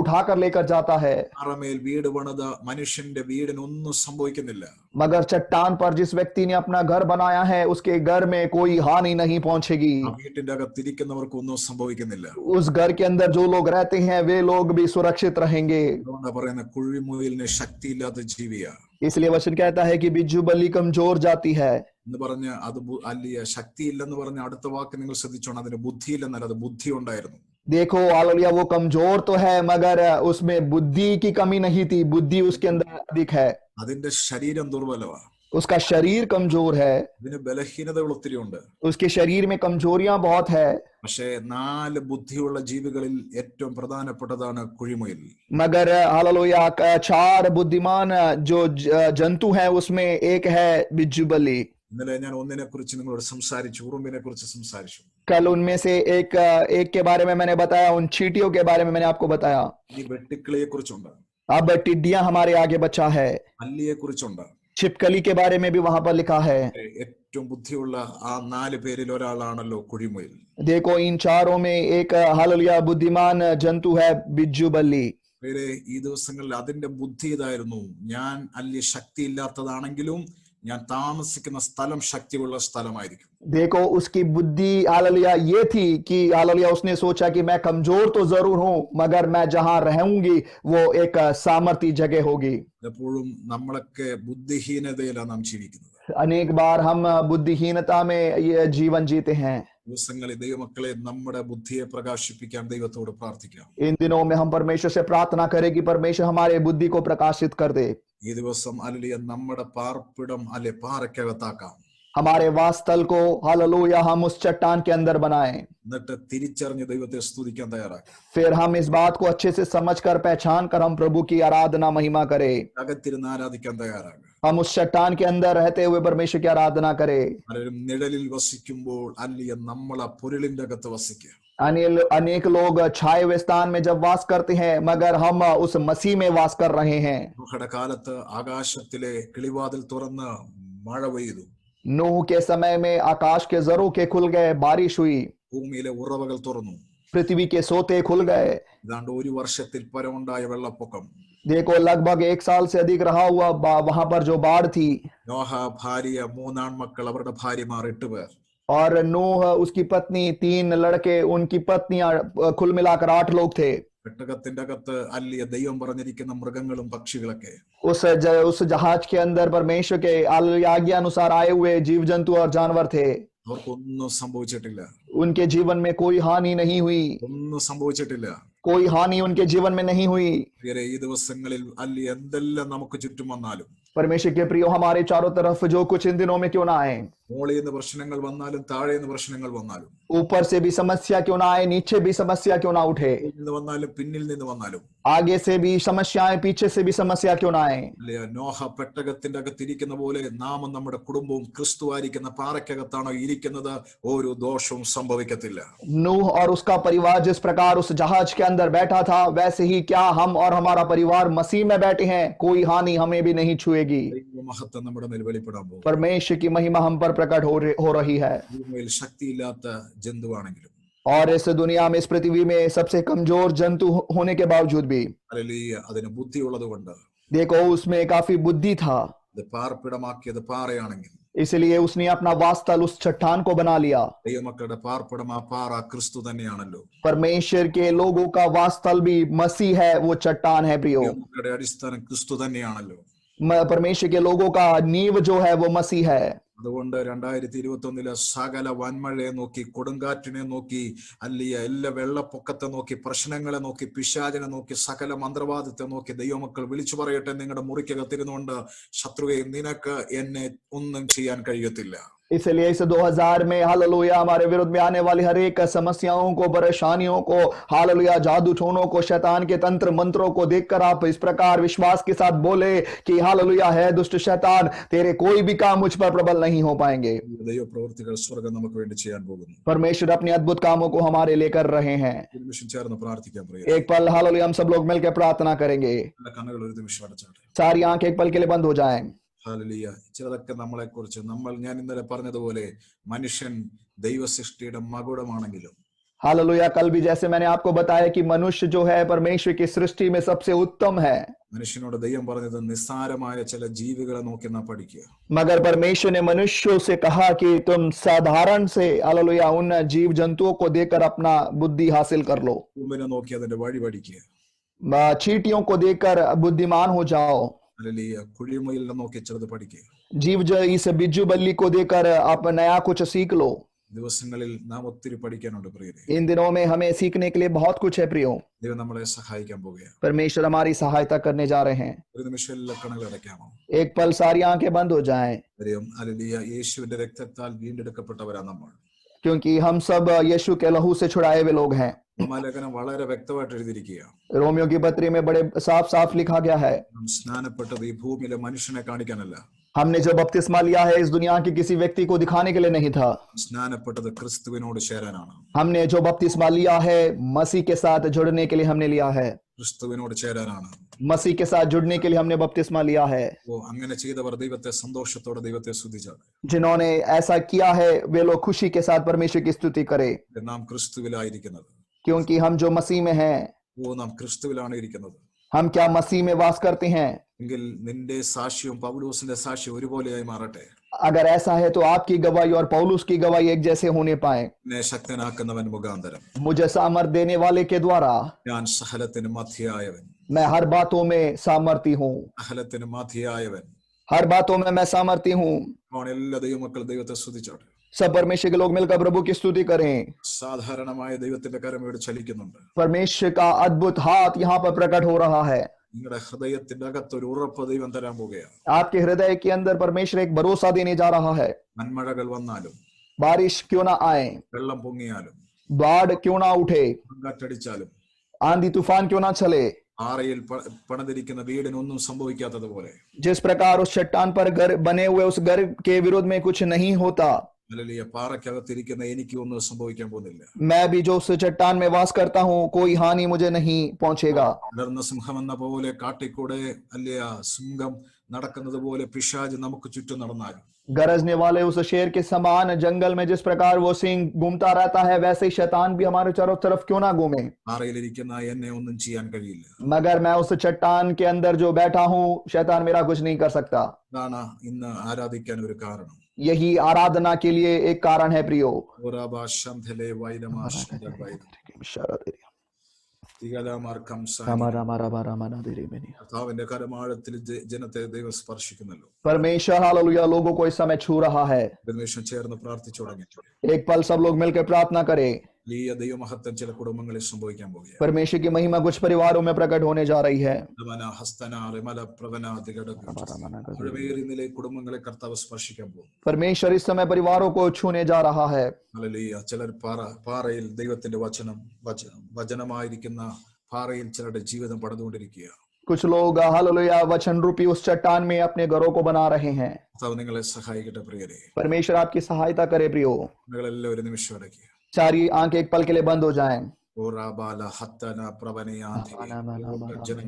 उठाकर लेकर जाता है, പാറമേൽ വീട് പണിത മനുഷ്യന്റെ വീടിന് ഒന്നും സംഭവിക്കുന്നില്ല. मगर चट्टान पर जिस व्यक्ति ने अपना घर बनाया है उसके घर में कोई हानि नहीं पहुंचेगी. ആ വീട്ടിന്റെ അകത്തിരിക്കുന്നവർക്ക് ഒന്നും സംഭവിക്കുന്നില്ല. उस घर के अंदर जो लोग रहते हैं वे लोग भी सुरक्षित रहेंगे. അതുകൊണ്ടാ പറയുന്ന കുഴിമുയലിന് ശക്തിയില്ലാത്ത ജീവിയാ इसलिए वचन कहता है कि बिज्जू बल्ली कमजोर जाती है. എന്ന് പറഞ്ഞ് അത് അല്ലിയ ശക്തിയില്ലെന്ന് പറഞ്ഞ അടുത്ത വാക്ക് നിങ്ങൾ ശ്രദ്ധിച്ചോണം. അതിന് ബുദ്ധിയില്ലെന്നല്ല, അത് ബുദ്ധി ഉണ്ടായിരുന്നു. देखो हालेलुया, वो कमजोर तो है मगर उसमें बुद्धि की कमी नहीं थी, बुद्धि उसके अंदर अधिक है. അതിന്റെ ശരീരം ദുർബലമാ, उसका शरीर कमजोर है, ഇതിന് ബലഹീനതകൾ ഒത്തിരി ഉണ്ട്. उसके शरीर में कमजोरियां बहुत है. പക്ഷേ 4 ബുദ്ധിയുള്ള ജീവികളിൽ ഏറ്റവും പ്രധാനപ്പെട്ടതാണ് കുഴിമുയൽ. मगर हालेलुया 4 बुद्धिमान जो जंतु है उसमें एक है बिज्जू बल्ली. ഇന്നലെ ഞാൻ ഒന്നിനെ കുറിച്ച് നിങ്ങളോട് സംസാരിച്ചു, ഉറുമ്പിനെ കുറിച്ച് സംസാരിച്ചു. कल उनमें से एक के बारे में मैंने बताया, उन चींटियों के बारे में मैंने आपको बताया. ഈ വെട്ടിക്കിളിയെ കുറിച്ചുണ്ട്, अब टिड्डियां हमारे आगे बचा है. അല്ലിയെ കുറിച്ചുണ്ട്. छिपकली के बारे में भी वहां पर लिखा है. ഏറ്റവും ബുദ്ധിയുള്ള ആ 4 പേരിൽ ഒരാളാണല്ലോ കുഴിമുയൽ. देखो इन चारों में एक हालेलुया बुद्धिमान जंतु है बिज्जू बल्ली. പേരെ ഈ ദിവസങ്ങളിൽ അതിന്റെ ബുദ്ധി ഇതായിരുന്നു, ഞാൻ അല്ലിയ ശക്തി ഇല്ലാത്തതാണെങ്കിലും ഞാൻ താമസിക്കുന്ന സ്ഥലം ശക്തിയുള്ള സ്ഥലമായിരിക്കും. देखो उसकी बुद्धि हालेलुया ये थी कि हालेलुया उसने सोचा कि मैं कमजोर तो जरूर हूं मगर मैं जहां रहूंगी वो एक सामर्थी जगह होगी. എപ്പോഴും നമ്മളൊക്കെ ബുദ്ധിഹീനതയിലാണ് നാം ജീവിക്കുന്നത്. अनेक बार हम बुद्धिहीनता में ये जीवन जीते हैं. ദിവസങ്ങളിൽ ദൈവമക്കളെ നമ്മുടെ ബുദ്ധിയെ പ്രകാശിപ്പിക്കാൻ ദൈവത്തോട് പ്രാർത്ഥിക്കാം. इन दिनों में हम परमेश्वर से प्रार्थना करें कि परमेश्वर हमारे बुद्धि को प्रकाशित कर दे. ഈ ദിവസം അല്ലിയ നമ്മുടെ പാർപ്പിടം അല്ലെ പാറയ്ക്കകത്താക്കാം. हमारे वास्तल को हालेलुया हम उस चट्टान के अंदर बनाएं. എന്നിട്ട് തിരിച്ചറിഞ്ഞ് ദൈവത്തെ സ്തുതിക്കാൻ തയ്യാറാക്കാം. फिर हम इस बात को अच्छे से समझकर पहचान कर हम प्रभु की आराधना महिमा करें. അകത്തിരുന്ന് ആരാധിക്കാൻ തയ്യാറാകാം. हम उस चट्टान के अंदर रहते हुए परमेश्वर की आराधना करें. പലരും നിഴലിൽ വസിക്കുമ്പോൾ അല്ലിയ നമ്മളെ പൊരുളിന്റെ അകത്ത് വസിക്കുക. अनेक लोग छाए हुए स्थान में जब वास करते हैं मगर हम उस मसीह में वास कर रहे हैं. നോഹയുടെ കാലത്ത് ആകാശത്തിലെ കിളിവാതിൽ തുറന്ന് മഴ പെയ്തു. नूह के समय में आकाश के जरों के खुल गए, बारिश हुई, ഭൂമിയിലെ ഉറവകൾ തുറന്നു. पृथ्वी के सोते खुल गए. ഇതാണ്ട് 1 വർഷത്തിൽ പരമുണ്ടായ വെള്ളപ്പൊക്കം. देखो लगभग 1 साल से अधिक रहा हुआ वहां पर जो बाढ़ थी. നോഹ ഭാര്യ 3 ആൺമക്കൾ, അവരുടെ ഭാര്യമാർ 8 പേർ. और नूह उसकी पत्नी 3 लड़के, उनकी पत्नियां कुल मिलाकर 8 लोग थे. പെട്ടകത്തിന്റെ അകത്ത് അല്ലിയ ദൈവം പറഞ്ഞിരിക്കുന്ന മൃഗങ്ങളും പക്ഷികളൊക്കെ. उस जहाज के अंदर परमेश्वर के आज्ञा अनुसार आए हुए जीव जंतु और जानवर थे. അവർക്കൊന്നും സംഭവിച്ചിട്ടില്ല. उनके जीवन में कोई हानि नहीं हुई. ഒന്നും സംഭവിച്ചിട്ടില്ല. कोई हानि उनके जीवन में नहीं हुई. ഈ ദിവസങ്ങളിൽ അല്ലി എന്തെല്ലാം നമുക്ക് ചുറ്റും വന്നാലും, परमेश्वर के प्रियो हमारे चारों तरफ जो कुछ इन दिनों में क्यों ना आए, മോളിൽ നിന്ന് പ്രശ്നങ്ങൾ വന്നാലും താഴെ നിന്ന് പ്രശ്നങ്ങൾ വന്നാലും, ऊपर से भी समस्या क्यों ना आए, नीचे भी समस्या क्यों ना उठे, നിന്ന് വന്നാലും പിന്നിൽ നിന്ന് വന്നാലും, आगे से भी समस्याएं पीछे से भी समस्या क्यों ना आए, അല്ലയോ നോഹ പെട്ടകത്തിന്റെ അകത്തിരിക്കുന്ന പോലെ നാമും നമ്മുടെ കുടുംബവും ക്രിസ്തുവായിരിക്കുന്ന പാറയ്ക്കകത്താണോ ഇരിക്കുന്നത്, ഒരു ദോഷവും സംഭവിക്കത്തില്ല. नूह और उसका परिवार जिस प्रकार उस जहाज के अंदर बैठा था वैसे ही क्या हम और हमारा परिवार मसीह में बैठे हैं, कोई हानि हमें भी नहीं छुएगी. മഹത്വം നമ്മുടെ മേൽ വെളിപ്പെടാൻ പോകും. परमेश्वर की महिमा हम पर प्रकट हो रही है. ഭൂമിയിൽ ശക്തിയില്ലാത്ത ജന്തുവാണെങ്കിലും, और इस दुनिया में, इस पृथ्वी में सबसे कमजोर जंतु होने के बावजूद भी ഹല്ലേലൂയ, അതിന് ബുദ്ധിയുള്ളത് കൊണ്ട് देखो उसमें काफी बुद्धि था. ഇത് പാർപ്പിടമാക്കിയത് പാറയാണെങ്കിൽ, इसलिए उसने अपना वास्तल उस चट्टान को बना लिया. ദൈവമക്കളുടെ പാർപ്പിടം ആ പാറ ക്രിസ്തു തന്നെയാണല്ലോ. परमेश्वर के लोगों का वास्तल भी मसीह है, वो चट्टान है प्रियो. ദൈവമക്കളുടെ അടിസ്ഥാനം ക്രിസ്തു തന്നെയാണല്ലോ. परमेश्वर के लोगों का नींव जो है वो मसीह है। അതുകൊണ്ട് 2021 സകല വന്മഴയെ നോക്കി, കൊടുങ്കാറ്റിനെ നോക്കി, അല്ലിയ എല്ലാ വെള്ളപ്പൊക്കത്തെ നോക്കി, പ്രശ്നങ്ങളെ നോക്കി, പിശാചിനെ നോക്കി, സകല മന്ത്രവാദത്തെ നോക്കി ദൈവമക്കൾ വിളിച്ചു പറയട്ടെ, നിങ്ങളുടെ മുറിക്കകത്തിരുന്നുകൊണ്ട് ശത്രുവെ, നിനക്ക് എന്നെ ഒന്നും ചെയ്യാൻ കഴിയത്തില്ല. इसलिए इस 2000 में हालेलुया हमारे विरुद्ध में आने वाली हर एक समस्याओं को, परेशानियों को, हालेलुया जादू टोनों को, शैतान के तंत्र मंत्रों को देखकर आप इस प्रकार विश्वास के साथ बोले कि हालेलुया है दुष्ट शैतान, तेरे कोई भी काम मुझ पर प्रबल नहीं हो पाएंगे। ദൈവ പ്രവൃത്തികൾ സ്വർഗ്ഗം നമുക്ക് വേണ്ടി ചെയ്യാൻ പോകുന്നു. परमेश्वर अपने अद्भुत कामों को हमारे लिए कर रहे हैं। ഒരു നിമിഷം ചേർന്ന് പ്രാർത്ഥിക്കാൻ പ്രിയ. एक पल हालेलुया हम सब लोग मिलकर प्रार्थना करेंगे। എല്ലാ കണ്ണുകൾ ഒരു നിമിഷം അടച്ചാട്ടെ. सारी आंखें एक पल के लिए बंद हो जाएं। ഹല്ലേലൂയ. ചിലതൊക്കെ നമ്മളെ കുറിച്ച് ഞാൻ ഇന്നലെ പറഞ്ഞതുപോലെ മനുഷ്യൻ ദൈവസൃഷ്ടിയുടെ മകുടമാണെങ്കിലും, हालेलुया कल भी जैसे मैंने आपको बताया कि मनुष्य जो है परमेश्वर की सृष्टि में सबसे उत्तम है, മനുഷ്യനോട് ദൈവം പറഞ്ഞത് നിസ്സാരമായ ചില ജീവികളെ നോക്കി നാം പഠിക്കുക. मगर परमेश्वर ने मनुष्यों से कहा कि तुम साधारण से हालेलुया उन जीव जंतुओं को देखकर अपना बुद्धि हासिल कर लो, ഉമ്പിനെ നോക്കി അതിന്റെ വഴി പഠിക്കുക. चींटियों को देखकर बुद्धिमान हो जाओ, ഹല്ലേലൂയ. കുഴിമുയലിനെ നോക്കി ചിലത് പഠിക്കുക. जीव जो इस बिज्जू बल्ली को देखकर आप नया कुछ सीख लो। ദിവസങ്ങളിൽ നാം ഒത്തിരി പഠിക്കാനുണ്ട് പ്രിയരെ. इन दिनों में हमें सीखने के लिए बहुत कुछ है प्रियो। ദൈവം നമ്മളെ സഹായിക്കാൻ പോകുകയാണ്. परमेश्वर हमारी सहायता करने जा रहे हैं। ഒരു നിമിഷം എല്ലാ കണ്ണുകൾ അടയ്ക്കാമോ? एक पल सारी आंखें बंद हो जाएं, അറിയാം, ഹല്ലേലൂയ, യേശുവിന്റെ രക്തത്താൽ വീണ്ടെടുക്കപ്പെട്ടവരാ നമ്മൾ. क्योंकि हम सब यीशु के लहू से छुड़ाए हुए लोग हैं। റോമാലേഖനം വളരെ വ്യക്തമായിട്ട് എഴുതിയിരിക്കുക. रोमियो की पत्री में बड़े साफ साफ लिखा गया है, നാം സ്നാനപ്പെട്ടത് ഈ ഭൂമിയിലെ മനുഷ്യനെ കാണിക്കാനല്ല, हमने जो बपतिस्मा लिया है इस दुनिया के किसी व्यक्ति को दिखाने के लिए नहीं था। സ്നാനപ്പെട്ടത് ക്രിസ്തുവിനോട് ചേരാനാണ്. हमने जो बपतिस्मा लिया है मसीह के साथ जुड़ने के लिए हमने लिया है, ക്രിസ്തുവിനോട് ചേരാനാണ്. मसीह के साथ जुड़ने के लिए हमने बपतिस्मा लिया है। അങ്ങനെ ചെയ്തവർ ദൈവത്തെ സന്തോഷത്തോടെ ദൈവത്തെ സ്തുതിച്ചാണ്. जिन्होंने ऐसा किया है वे लोग खुशी के साथ परमेश्वर की स्तुति करें, നാം ക്രിസ്തുവിലായിരിക്കുന്നത്. क्योंकि हम जो मसीह में हैं, നാം ക്രിസ്തുവിലാണ് ഇരിക്കുന്നത്. हम क्या मसीह में वास करते हैं? എങ്കിൽ നിന്റെ സാക്ഷ്യവും പൗലോസിന്റെ സാക്ഷ്യം ഒരുപോലെയായി മാറട്ടെ. अगर ऐसा है तो आपकी गवाही और पौलुस की गवाही एक जैसे होने पाए। എന്നെ ശക്തനാക്കുന്നവൻ മുഖാന്തരം, मुझे सामर्थ देने वाले के द्वारा ഞാൻ സഹലത്തിന് മധ്യയായവൻ. मैं हर बातों में सामर्थी हूँ, സഹലത്തിന് മധ്യയായവൻ. हर बातों में मैं सामर्थी हूँ। എല്ലാ ദൈവമക്കൾ ദൈവത്തെ സ്തുതിച്ചോട്ടെ. सब परमेश्वर के लोग मिलकर प्रभु की स्तुति करें। സാധാരണമായ ദൈവത്തിന്റെ കരം ഇവിടെ ചലിക്കുന്നുണ്ട്. परमेश्वर का अद्भुत हाथ यहाँ पर प्रकट हो रहा है। നിങ്ങളുടെ ഹൃദയത്തിന്റെ അകത്തൊരു ഉറപ്പ് ദൈവം തരാൻ പോകുകയാണ്. आपके हृदय के अंदर परमेश्वर एक भरोसा देने जा रहा है। വന്മഴകൾ വന്നാലും, बारिश क्यों ना आए, വെള്ളം പൊങ്ങിയാലും, बाढ़ क्यों ना उठे, കാറ്റടിച്ചാലും, आंधी तूफान क्यों ना चले, പാറയിൽ പണിതിരിക്കുന്ന വീടിനൊന്നും സംഭവിക്കാത്തതുപോലെ, जिस प्रकार उस चट्टान पर घर बने हुए उस घर के विरोध में कुछ नहीं होता, ഹല്ലേലൂയ, പാറയ്ക്കകത്തിരിക്കുന്ന എനിക്ക് ഒന്നും സംഭവിക്കാൻ പോകുന്നില്ല. मैं भी जो उस चट्टान में वास करता हूँ कोई हानि मुझे नहीं पहुंचेगा। ഉണർന്ന സിംഹം എന്ന പോലെ കാട്ടിക്കൂടെ അല്ലയ സിംഹം നടക്കുന്നത് പോലെ പിശാച് നമുക്ക് ചുറ്റും നടന്നാലും, गरजने वाले उस शेर के समान जंगल में जिस प्रकार वो सिंह घूमता रहता है वैसे ही शैतान भी हमारे चारों तरफ क्यों ना घूमे, പാറയിലിരിക്കുന്ന എന്നെ ഒന്നും ചെയ്യാൻ കഴിയില്ല. मगर मैं उस चट्टान के अंदर जो बैठा हूँ शैतान मेरा कुछ नहीं कर सकता। അതാണ് ഇന്ന് ആരാധിക്കാൻ ഒരു കാരണം. यही आराधना के लिए एक कारण है प्रियो। കർത്താവിന്റെ കരമാഴത്തിൽ ജനത്തെ ദൈവം സ്പർശിക്കുന്നല്ലോ. परमेश्वर हालेलुया लोगों को इस समय छू रहा है। നിമിഷം ചേർന്ന് പ്രാർത്ഥിച്ചു തുടങ്ങി. एक पल सब लोग मिलकर प्रार्थना करें। വലിയ ദൈവമഹത്വം ചില കുടുംബങ്ങളിൽ സംഭവിക്കാൻ പോകുകയാണ്. परमेश्वर की महिमा कुछ परिवारों में प्रकट होने जा रही है। കുടുംബങ്ങളെ കർത്താവ് സ്പർശിക്കാൻ പോകും. परमेश्वर इस समय परिवारों को छूने जा रहा है। ചിലർ പാറയിൽ ദൈവത്തിന്റെ വചനമായിരിക്കുന്ന പാറയിൽ ചിലരുടെ ജീവിതം പണിതുകൊണ്ടിരിക്കുക. कुछ लोग हालेलुया वचन रूपी उस चट्टान में अपने घरों को बना रहे हैं। കർത്താവ് നിങ്ങളെ സഹായിക്കട്ടെ പ്രിയരെ. परमेश्वर आपकी सहायता करे प्रियो। നിങ്ങളെല്ലാം ഒരു നിമിഷം അടയ്ക്കുക. सारी आंखें एक पल के लिए बंद हो जाएं।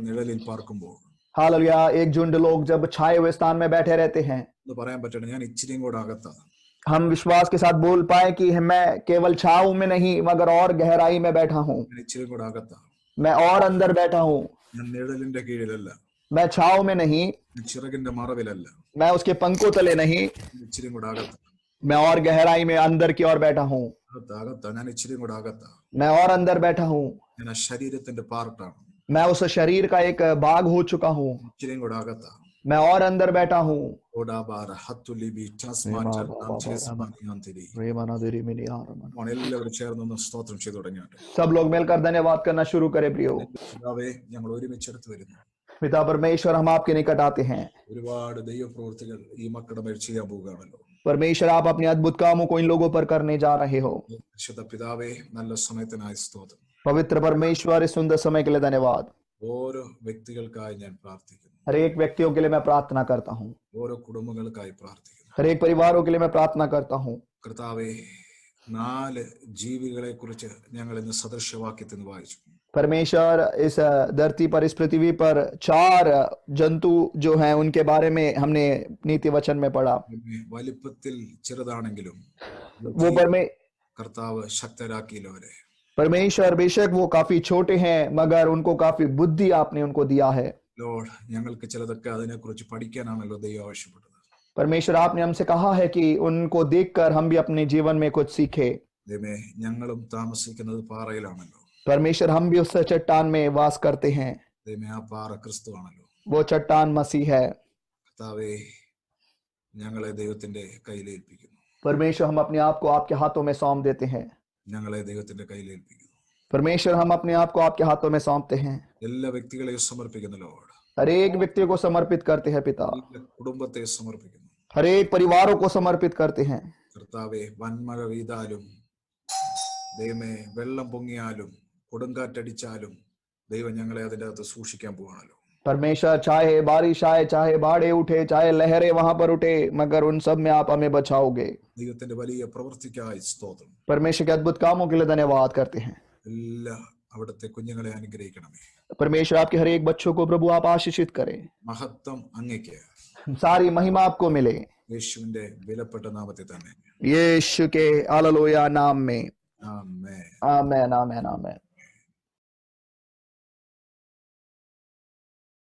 നിഴലിൽ പാർക്കുമ്പോൾ हालेलुया एक झुंड लोग जब छाए हुए स्थान में बैठे रहते हैं, പറയാൻ പറ്റണം, ഞാൻ ഇച്ചിരിയും കൂടെ അകത്താണ്. हम विश्वास के साथ बोल पाए कि मैं केवल छाव में नहीं मगर और गहराई में बैठा हूँ, ഞാൻ ഇച്ചിരിയും കൂടെ അകത്താണ്. मैं और अंदर बैठा हूँ, ഞാൻ നിഴലിന്റെ കീഴിലല്ല, मैं छाव में नहीं, ചിറകിന്റെ മറവിലല്ല, मैं उसके पंखों तले नहीं, ഇച്ചിരിയും കൂടെ അകത്താണ്. मैं और गहराई में अंदर की ओर बैठा हूँ, ഞാൻ ഇച്ചിരിയും കൂടെ അകത്താണ്. मैं और अंदर बैठा हूँ, ഞാൻ ആ ശരീരത്തിന്റെ പാർട്ടാണ്. मैं उस शरीर का एक भाग हो चुका हूँ, ഇച്ചിരിയും കൂടെ അകത്താണ്. मैं और अंदर बैठा हूँ। ഓടാബാറ ഹത്തുലിബി ടസ്മാറ്റർ നാംചേസ്മാനിയാന്തിരി. എല്ലാവരും ചേർന്നൊന്ന് സ്തോത്രം ചെയ്തു തുടങ്ങിയാട്ടെ. सब लोग मिलकर धन्यवाद करना शुरू करें प्रियो। പിതാവേ, ഞങ്ങൾ ഒരുമിച്ചെടുത്ത് വരുന്നു. पिता परमेश्वर, हम आपके निकट आते हैं। ഒരുപാട് ദൈവപ്രവൃത്തികൾ ഈ മക്കളുടെ മേൽ ചെയ്യാൻ പോവുകയാണല്ലോ. परमेश्वर, आप अपने अद्भुत कामों को इन लोगों पर करने जा रहे हो। പരിശുദ്ധ പിതാവേ, നല്ല സമയത്തിനായി സ്തോത്രം. पवित्र परमेश्वर, इस सुंदर समय के लिए धन्यवाद। ഓരോ വ്യക്തികൾക്കായി ഞാൻ പ്രാർത്ഥിക്കുന്നു. हर एक व्यक्तियों के लिए मैं प्रार्थना करता हूँ। ഓരോ കുടുംബങ്ങൾക്കായി പ്രാർത്ഥിക്കുന്നു. हर एक परिवारों के लिए मैं प्रार्थना करता हूँ। കർത്താവേ, 4 ജീവികളെ കുറിച്ച് ഞങ്ങൾ ഇന്ന് സദൃശവാക്യത്തിൽ വായിച്ചു. परमेश्वर, इस धरती पर, इस पृथ्वी पर 4 जंतु जो हैं उनके बारे में हमने नीति वचन में पढ़ा। വലിപ്പത്തിൽ ചെറുതാണെങ്കിലും वो കർത്താവ് ശക്തരാക്കിയില്ലവരെ. परमेश्वर, बेशक वो काफी छोटे हैं मगर उनको काफी बुद्धि आपने उनको दिया है। ലോർഡ്, ഞങ്ങൾക്ക് ചിലതൊക്കെ അതിനെക്കുറിച്ച് പഠിക്കാനാണല്ലോ ദൈവം ആവശ്യപ്പെട്ടത്. परमेश्वर, आपने हमसे कहा है कि उनको देखकर हम भी अपने जीवन में कुछ सीखे। ദൈവമേ, ഞങ്ങളും താമസിക്കുന്നത് പാറയിലാണല്ലോ. परमेश्वर, हम भी उस चट्टान में वास करते हैं। ദൈവമേ, ആ പാറ ക്രിസ്തുവാണല്ലോ. वो चट्टान मसीह है। കർത്താവേ, ഞങ്ങളെ ദൈവത്തിന്റെ കയ്യിലേൽപ്പിക്കുന്നു. परमेश्वर, हम अपने आप को आपके हाथों में सौंप देते हैं। ഞങ്ങളെ ദൈവത്തിന്റെ കയ്യിലേൽപ്പിക്കുന്നു. परमेश्वर, हम अपने आप को आपके हाथों में सौंपते हैं। എല്ലാ വ്യക്തികളെയും സമർപ്പിക്കുന്നു ലോർഡ്. हर एक व्यक्ति को समर्पित करते हैं पिता। എല്ലാ കുടുംബത്തെ സമർപ്പിക്കുന്നു. हर एक परिवारों को समर्पित करते हैं। കർത്താവേ, വൻമഴ പെയ്താലും ദൈവമേ, വെള്ളം പൊങ്ങിയാലും കൊടുങ്കാറ്റടിച്ചാലും ദൈവം ഞങ്ങളെ അതിൻ്റെ അകത്ത് സൂക്ഷിക്കാൻ പോവാണല്ലോ. परमेश्वर, चाहे बारिश आए, चाहे बाढ़े उठे, चाहे लहरें वहां पर उठे, मगर उन सब में आप हमें बचाओगे। ദൈവത്തിന്റെ വലിയ പ്രവൃത്തിക്കായി സ്തോത്രം. परमेश्वर के अद्भुत कामों के लिए धन्यवाद करते हैं। എല്ലാ അവിടുത്തെ കുഞ്ഞുങ്ങളെ അനുഗ്രഹിക്കണമേ. परमेश्वर, आपके हर एक बच्चों को प्रभु आप आशीषित करें। മഹത്വം അങ്ങയ്ക്ക്. सारी महिमा आपको मिले യേശുവിന്റെ വിലപ്പെട്ട നാമത്തിൽ തന്നെ. यीशु के हालेलुया नाम में। ആമേൻ. आमेन, आमेन, आमेन।